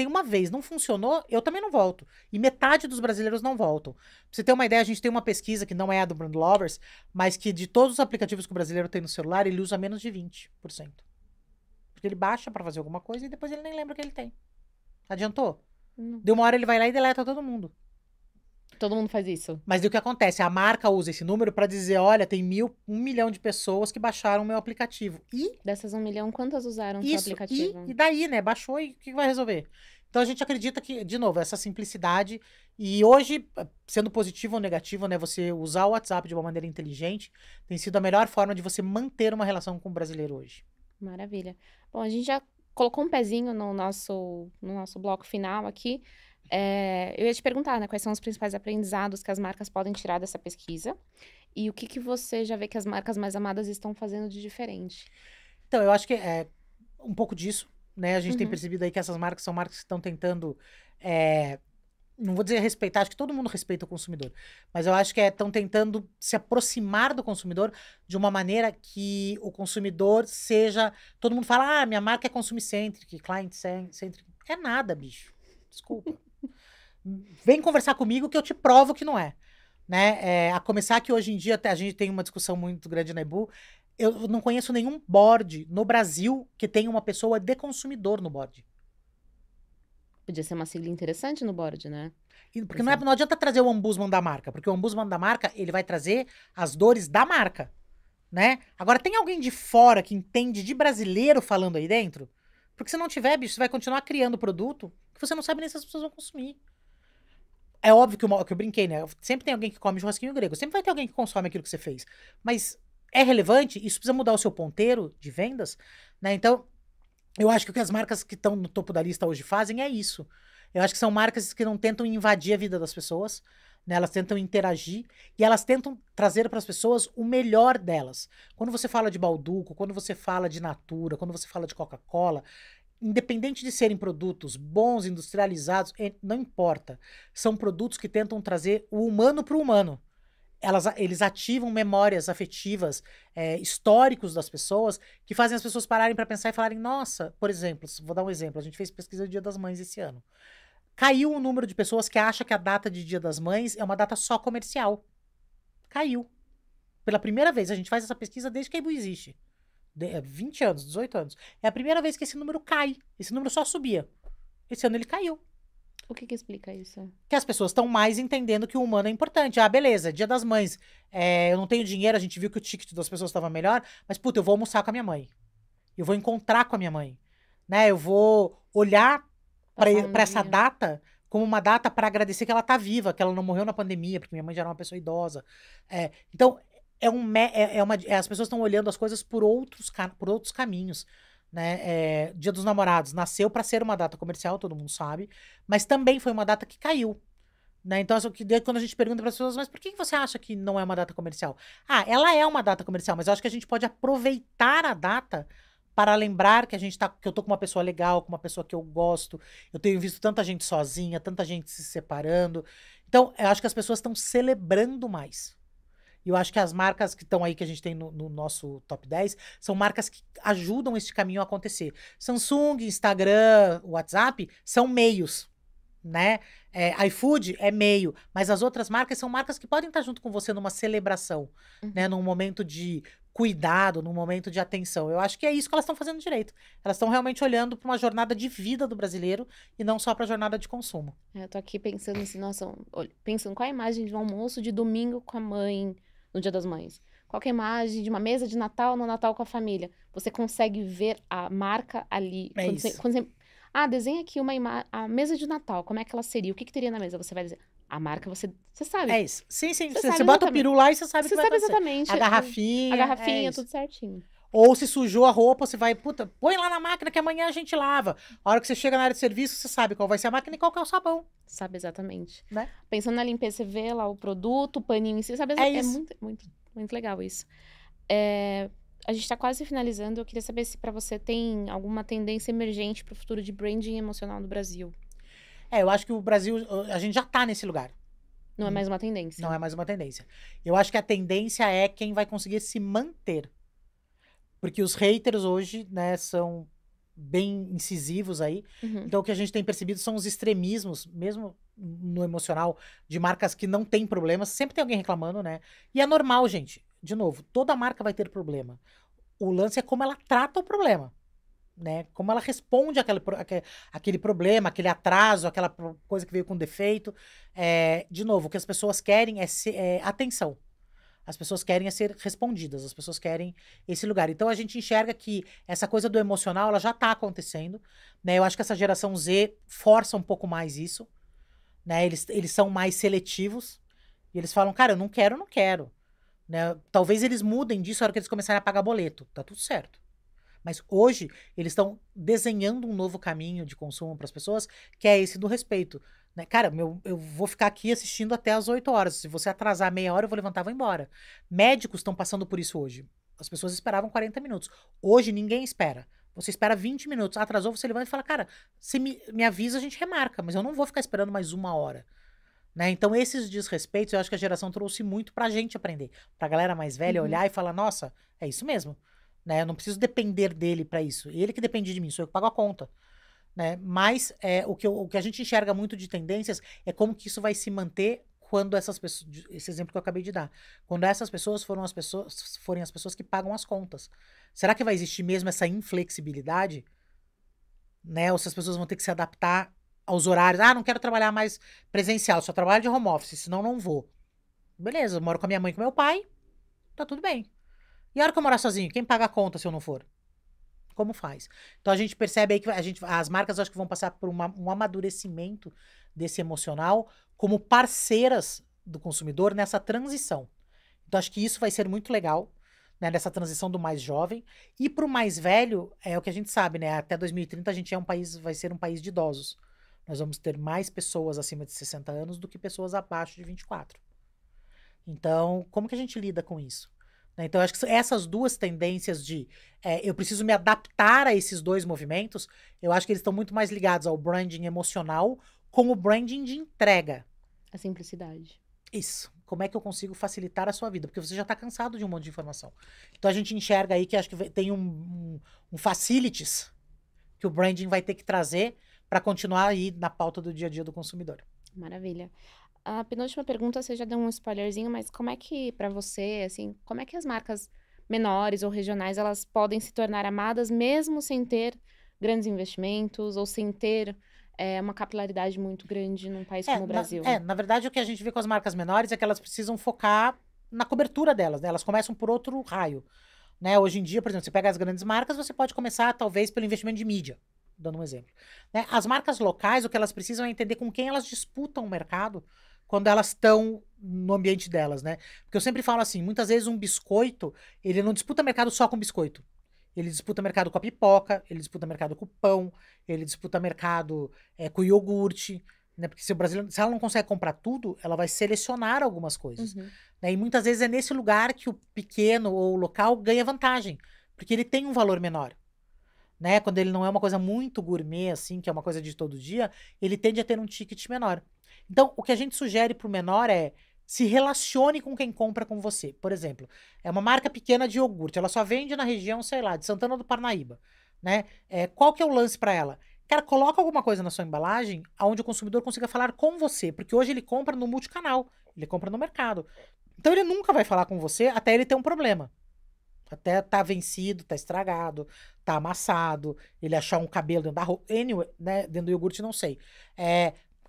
uma vez, não funcionou, eu também não volto. E metade dos brasileiros não voltam. Pra você ter uma ideia, a gente tem uma pesquisa que não é a do Brand Lovers, mas que de todos os aplicativos que o brasileiro tem no celular, ele usa menos de 20%. Porque ele baixa pra fazer alguma coisa e depois ele nem lembra que ele tem. Adiantou? De uma hora ele vai lá e deleta todo mundo. Todo mundo faz isso. Mas daí o que acontece? A marca usa esse número pra dizer, olha, tem 1 milhão de pessoas que baixaram o meu aplicativo. E Dessas 1 milhão, quantas usaram o seu isso, aplicativo? e daí, né? Baixou e o que vai resolver? Então a gente acredita que, de novo, essa simplicidade. E hoje, sendo positivo ou negativo, né? Você usar o WhatsApp de uma maneira inteligente tem sido a melhor forma de você manter uma relação com o brasileiro hoje. Maravilha. Bom, a gente já colocou um pezinho no nosso bloco final aqui. Eu ia te perguntar, né, quais são os principais aprendizados que as marcas podem tirar dessa pesquisa e o que você já vê que as marcas mais amadas estão fazendo de diferente. Então, eu acho que é um pouco disso, né? A gente tem Uhum. percebido aí que essas marcas são marcas que estão tentando, não vou dizer respeitar, acho que todo mundo respeita o consumidor, mas eu acho que estão tentando se aproximar do consumidor de uma maneira que o consumidor seja... Todo mundo fala, minha marca é consumer-centric, client-centric. É nada, bicho. Desculpa. Vem conversar comigo que eu te provo que não é. né? A começar que hoje em dia a gente tem uma discussão muito grande na EBU. Eu não conheço nenhum board no Brasil que tenha uma pessoa de consumidor no board. Podia ser uma sigla interessante no board, né? Porque não adianta trazer o ombudsman da marca, porque o ombudsman da marca, ele vai trazer as dores da marca, né? Agora, tem alguém de fora que entende de brasileiro falando aí dentro? Porque se não tiver, bicho, você vai continuar criando produto que você não sabe nem se as pessoas vão consumir. É óbvio que eu brinquei, né? Sempre tem alguém que come churrasquinho grego. Sempre vai ter alguém que consome aquilo que você fez. Mas é relevante? Isso precisa mudar o seu ponteiro de vendas, né? Então, eu acho que o que as marcas que estão no topo da lista hoje fazem é isso. Eu acho que são marcas que não tentam invadir a vida das pessoas, né? Elas tentam interagir e elas tentam trazer para as pessoas o melhor delas. Quando você fala de Balduco, quando você fala de Natura, quando você fala de Coca-Cola, independente de serem produtos bons, industrializados, não importa. São produtos que tentam trazer o humano para o humano. Eles ativam memórias afetivas, históricos das pessoas, que fazem as pessoas pararem para pensar e falarem, nossa, por exemplo, vou dar um exemplo, a gente fez pesquisa do Dia das Mães esse ano. Caiu o número de pessoas que acha que a data de Dia das Mães é uma data só comercial. Caiu. Pela primeira vez, a gente faz essa pesquisa desde que a Ibu existe. 20 anos, 18 anos. É a primeira vez que esse número cai. Esse número só subia. Esse ano ele caiu. O que explica isso? Que as pessoas estão mais entendendo que o humano é importante. Ah, beleza, Dia das Mães. Eu não tenho dinheiro, a gente viu que o ticket das pessoas estava melhor, mas, puta, eu vou almoçar com a minha mãe. Eu vou encontrar com a minha mãe. Né? Eu vou olhar para essa data como uma data para agradecer que ela tá viva, que ela não morreu na pandemia, porque minha mãe já era uma pessoa idosa. Então, as pessoas estão olhando as coisas por outros caminhos. Né? Dia dos Namorados nasceu para ser uma data comercial, todo mundo sabe, mas também foi uma data que caiu. Né? Então, quando a gente pergunta para as pessoas, mas por que você acha que não é uma data comercial? Ah, ela é uma data comercial, mas eu acho que a gente pode aproveitar a data para lembrar que que eu tô com uma pessoa legal, com uma pessoa que eu gosto. Eu tenho visto tanta gente sozinha, tanta gente se separando. Então, eu acho que as pessoas estão celebrando mais. E eu acho que as marcas que estão aí, que a gente tem no nosso top 10, são marcas que ajudam esse caminho a acontecer. Samsung, Instagram, WhatsApp são meios, né? iFood é meio, mas as outras marcas são marcas que podem estar junto com você numa celebração, né? Num momento de cuidado, num momento de atenção. Eu acho que é isso que elas estão fazendo direito. Elas estão realmente olhando para uma jornada de vida do brasileiro e não só para a jornada de consumo. Eu tô aqui pensando assim, nossa, pensando qual a imagem de um almoço de domingo com a mãe no Dia das Mães. Qual que é a imagem de uma mesa de Natal no Natal com a família? Você consegue ver a marca ali. Desenha aqui a mesa de Natal, como é que ela seria? O que teria na mesa? Você vai dizer, a marca, você sabe. É isso. Sim. Você bota o peru lá e você sabe o que vai acontecer. Você sabe exatamente. A garrafinha. Tudo certinho. Ou se sujou a roupa, você vai, põe lá na máquina que amanhã a gente lava. A hora que você chega na área de serviço, você sabe qual vai ser a máquina e qual que é o sabão. Sabe exatamente. Né? Pensando na limpeza, você vê lá o produto, o paninho em si, sabe? É muito legal isso. A gente tá quase finalizando. Eu queria saber se para você tem alguma tendência emergente para o futuro de branding emocional no Brasil. Eu acho que o Brasil, a gente já tá nesse lugar. Não é mais uma tendência. Não é mais uma tendência. Eu acho que a tendência é quem vai conseguir se manter. Porque os haters hoje, né, são bem incisivos aí. Então, o que a gente tem percebido são os extremismos, mesmo no emocional, de marcas que não têm problemas. Sempre tem alguém reclamando, né? E é normal, gente. De novo, toda marca vai ter problema. O lance é como ela trata o problema. Né? Como ela responde aquele problema, aquele atraso, aquela coisa que veio com defeito. De novo, o que as pessoas querem é atenção. As pessoas querem ser respondidas, as pessoas querem esse lugar. Então, a gente enxerga que essa coisa do emocional, ela já está acontecendo. Né? Eu acho que essa geração Z força um pouco mais isso. Né? Eles são mais seletivos. E eles falam, cara, eu não quero. Né? Talvez eles mudem disso na hora que eles começarem a pagar boleto. Tá tudo certo. Mas hoje, eles estão desenhando um novo caminho de consumo para as pessoas, que é esse do respeito. Né? Cara, eu vou ficar aqui assistindo até as 8 horas. Se você atrasar meia hora, eu vou levantar e vou embora. Médicos estão passando por isso hoje. As pessoas esperavam 40 minutos. Hoje, ninguém espera. Você espera 20 minutos. Atrasou, você levanta e fala, cara, se me avisa, a gente remarca. Mas eu não vou ficar esperando mais 1 hora. Né? Então, esses desrespeitos, eu acho que a geração trouxe muito pra gente aprender. Pra galera mais velha olhar e falar, nossa, é isso mesmo. Né? Eu não preciso depender dele para isso. Ele que depende de mim, sou eu que pago a conta. Né? Mas o que a gente enxerga muito de tendências é como que isso vai se manter quando essas pessoas, esse exemplo que eu acabei de dar, quando essas pessoas forem as pessoas que pagam as contas. Será que vai existir mesmo essa inflexibilidade? Né? Ou se as pessoas vão ter que se adaptar aos horários. Ah, não quero trabalhar mais presencial, só trabalho de home office, senão não vou. Beleza, eu moro com a minha mãe e com meu pai, tá tudo bem. E a hora que eu morar sozinho, quem paga a conta se eu não for? Como faz? Então a gente percebe aí que as marcas acho que vão passar por um amadurecimento desse emocional como parceiras do consumidor nessa transição. Então acho que isso vai ser muito legal, né, nessa transição do mais jovem. E para o mais velho, é o que a gente sabe, né? Até 2030 a gente vai ser um país de idosos. Nós vamos ter mais pessoas acima de 60 anos do que pessoas abaixo de 24. Então, como que a gente lida com isso? Então, eu acho que essas duas tendências de eu preciso me adaptar a esses dois movimentos, eu acho que eles estão muito mais ligados ao branding emocional com o branding de entrega. A simplicidade. Isso. Como é que eu consigo facilitar a sua vida? Porque você já está cansado de um monte de informação. Então, a gente enxerga aí que acho que tem um facilities que o branding vai ter que trazer para continuar aí na pauta do dia a dia do consumidor. Maravilha. A penúltima pergunta, você já deu um spoilerzinho, mas como é que, para você, assim, como é que as marcas menores ou regionais, elas podem se tornar amadas mesmo sem ter grandes investimentos ou sem ter uma capilaridade muito grande num país como o Brasil? Na verdade, o que a gente vê com as marcas menores é que elas precisam focar na cobertura delas, né? Elas começam por outro raio, né? Hoje em dia, por exemplo, você pega as grandes marcas, você pode começar, talvez, pelo investimento de mídia, dando um exemplo. Né? As marcas locais, o que elas precisam é entender com quem elas disputam o mercado quando elas estão no ambiente delas, né? Porque eu sempre falo assim, muitas vezes um biscoito, ele não disputa mercado só com biscoito. Ele disputa mercado com a pipoca, ele disputa mercado com o pão, ele disputa mercado com o iogurte, né? Porque se ela não consegue comprar tudo, ela vai selecionar algumas coisas. Uhum. Né? E muitas vezes é nesse lugar que o pequeno ou o local ganha vantagem, porque ele tem um valor menor. Né? Quando ele não é uma coisa muito gourmet, assim, que é uma coisa de todo dia, ele tende a ter um ticket menor. Então, o que a gente sugere para o menor é se relacione com quem compra com você. Por exemplo, é uma marca pequena de iogurte, ela só vende na região, sei lá, de Santana do Parnaíba, né? Qual que é o lance para ela? Cara, coloca alguma coisa na sua embalagem onde o consumidor consiga falar com você, porque hoje ele compra no multicanal, ele compra no mercado. Então ele nunca vai falar com você até ele ter um problema. Até tá vencido, tá estragado, tá amassado, ele achar um cabelo dentro da roupa, anyway, né, dentro do iogurte, não sei.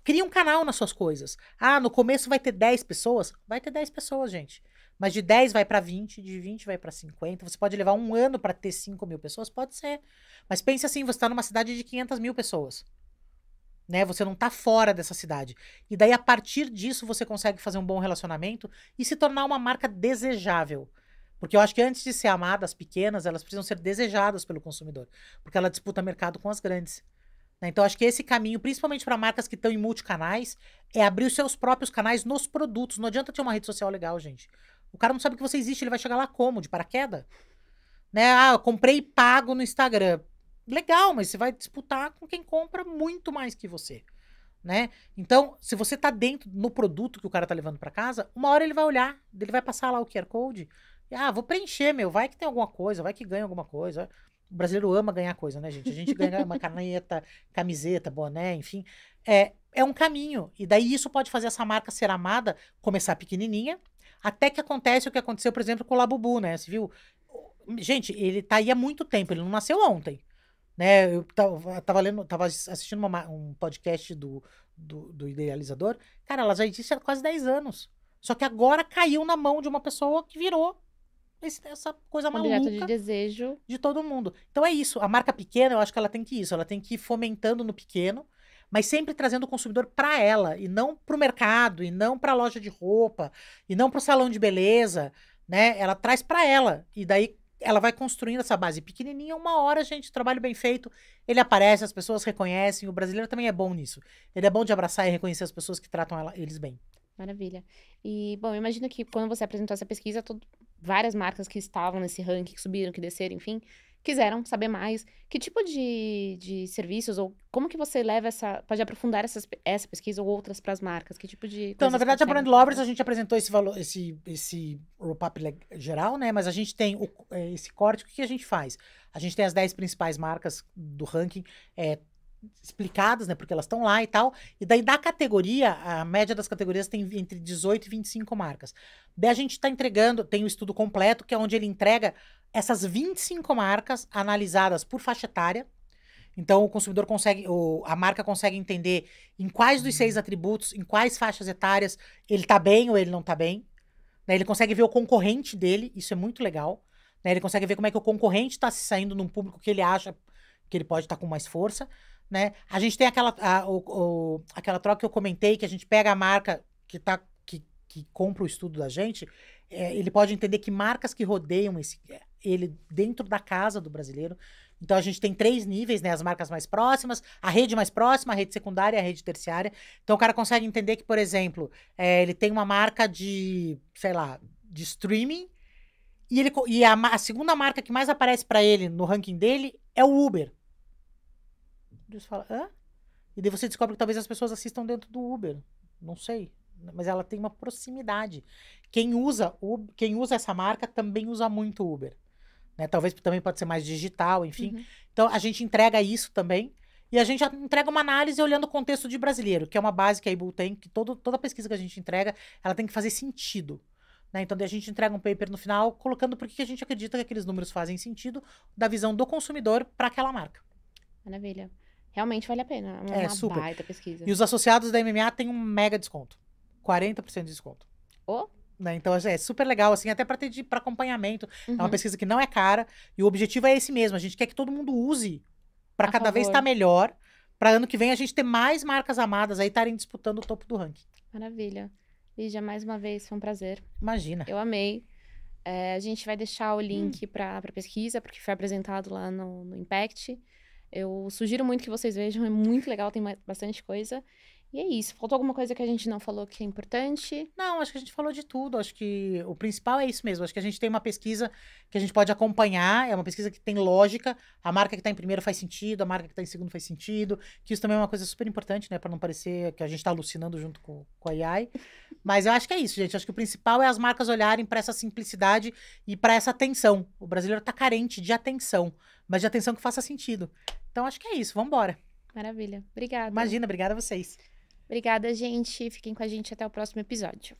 Cria um canal nas suas coisas. Ah, no começo vai ter 10 pessoas? Vai ter 10 pessoas, gente. Mas de 10 vai para 20, de 20 vai para 50. Você pode levar um ano para ter 5 mil pessoas? Pode ser. Mas pense assim, você está numa cidade de 500 mil pessoas. Né? Você não está fora dessa cidade. E daí, a partir disso, você consegue fazer um bom relacionamento e se tornar uma marca desejável. Porque eu acho que antes de ser amada, as pequenas, elas precisam ser desejadas pelo consumidor. Porque ela disputa mercado com as grandes. Então, acho que esse caminho, principalmente para marcas que estão em multicanais, é abrir os seus próprios canais nos produtos. Não adianta ter uma rede social legal, gente. O cara não sabe que você existe, ele vai chegar lá como? De paraquedas? Né? Ah, eu comprei e pago no Instagram. Legal, mas você vai disputar com quem compra muito mais que você. Né? Então, se você tá dentro no produto que o cara tá levando para casa, uma hora ele vai olhar, ele vai passar lá o QR Code. E, vou preencher, vai que tem alguma coisa, vai que ganha alguma coisa. O brasileiro ama ganhar coisa, né, gente? A gente ganha uma caneta, camiseta, boné, enfim. É um caminho. E daí isso pode fazer essa marca ser amada, começar pequenininha, até que acontece o que aconteceu, por exemplo, com o Labubu, né? Você viu? Gente, ele tá aí há muito tempo, ele não nasceu ontem. Né? Eu tava assistindo um podcast do Idealizador. Cara, ela já existe há quase 10 anos. Só que agora caiu na mão de uma pessoa que virou essa coisa maluca objeto de desejo de todo mundo. Então é isso. A marca pequena, eu acho que ela tem que isso. Ela tem que ir fomentando no pequeno, mas sempre trazendo o consumidor para ela, e não para o mercado, e não para a loja de roupa, e não para o salão de beleza, né? Ela traz para ela. E daí ela vai construindo essa base pequenininha. Uma hora, gente, trabalho bem feito, ele aparece, as pessoas reconhecem. O brasileiro também é bom nisso. Ele é bom de abraçar e reconhecer as pessoas que tratam eles bem. Maravilha. E, bom, eu imagino que quando você apresentou essa pesquisa, várias marcas que estavam nesse ranking, que subiram, que desceram, enfim, quiseram saber mais. Que tipo de serviços, ou como que você leva pode aprofundar essa pesquisa ou outras para as marcas? Que tipo de Então, na coisas verdade, a conseguem Brand Lovers, fazer? a gente apresentou esse valor, esse roll-up geral, né? Mas a gente tem esse corte, o que a gente faz? A gente tem as 10 principais marcas do ranking, explicadas, né? Porque elas estão lá e tal. E daí, da categoria, a média das categorias tem entre 18 e 25 marcas. Daí a gente tá entregando, tem o estudo completo, que é onde ele entrega essas 25 marcas analisadas por faixa etária. Então, o consumidor consegue, a marca consegue entender em quais dos 6 atributos, em quais faixas etárias ele tá bem ou ele não tá bem. Né? Ele consegue ver o concorrente dele, isso é muito legal. Né? Ele consegue ver como é que o concorrente está se saindo num público que ele acha que ele pode estar com mais força. Né? A gente tem aquela troca que eu comentei, que a gente pega a marca que compra o estudo da gente, ele pode entender que marcas que rodeiam ele dentro da casa do brasileiro. Então, a gente tem 3 níveis, né? As marcas mais próximas, a rede mais próxima, a rede secundária e a rede terciária. Então, o cara consegue entender que, por exemplo, ele tem uma marca de, sei lá, de streaming, e a segunda marca que mais aparece para ele no ranking dele é o Uber. Você fala, hã? E daí você descobre que talvez as pessoas assistam dentro do Uber. Não sei. Mas ela tem uma proximidade. Quem usa essa marca também usa muito Uber. Né? Talvez também pode ser mais digital, enfim. Uhum. Então, a gente entrega isso também. E a gente entrega uma análise olhando o contexto de brasileiro, que é uma base que a IBU tem, que toda pesquisa que a gente entrega, ela tem que fazer sentido. Né? Então, a gente entrega um paper no final, colocando por que a gente acredita que aqueles números fazem sentido da visão do consumidor para aquela marca. Maravilha. Realmente vale a pena. É uma super. baita pesquisa. E os associados da MMA têm um mega desconto. 40% de desconto. Oh. Né? Então, é super legal, assim, até para acompanhamento. Uhum. É uma pesquisa que não é cara. E o objetivo é esse mesmo. A gente quer que todo mundo use para cada vez estar melhor. Para ano que vem a gente ter mais marcas amadas aí estarem disputando o topo do ranking. Maravilha. Lígia, mais uma vez, foi um prazer. Imagina. Eu amei. A gente vai deixar o link para pesquisa, porque foi apresentado lá no Impact. Eu sugiro muito que vocês vejam, é muito legal, tem bastante coisa. E é isso. Faltou alguma coisa que a gente não falou que é importante? Não, acho que a gente falou de tudo. Acho que o principal é isso mesmo. Acho que a gente tem uma pesquisa que a gente pode acompanhar. É uma pesquisa que tem lógica. A marca que está em primeiro faz sentido, a marca que está em segundo faz sentido. Que isso também é uma coisa super importante, né? Para não parecer que a gente está alucinando junto com a AI. Mas eu acho que é isso, gente. Acho que o principal é as marcas olharem para essa simplicidade e para essa atenção. O brasileiro está carente de atenção, mas de atenção que faça sentido. Então, acho que é isso. Vamos embora. Maravilha. Obrigada. Imagina, obrigada a vocês. Obrigada, gente. Fiquem com a gente até o próximo episódio.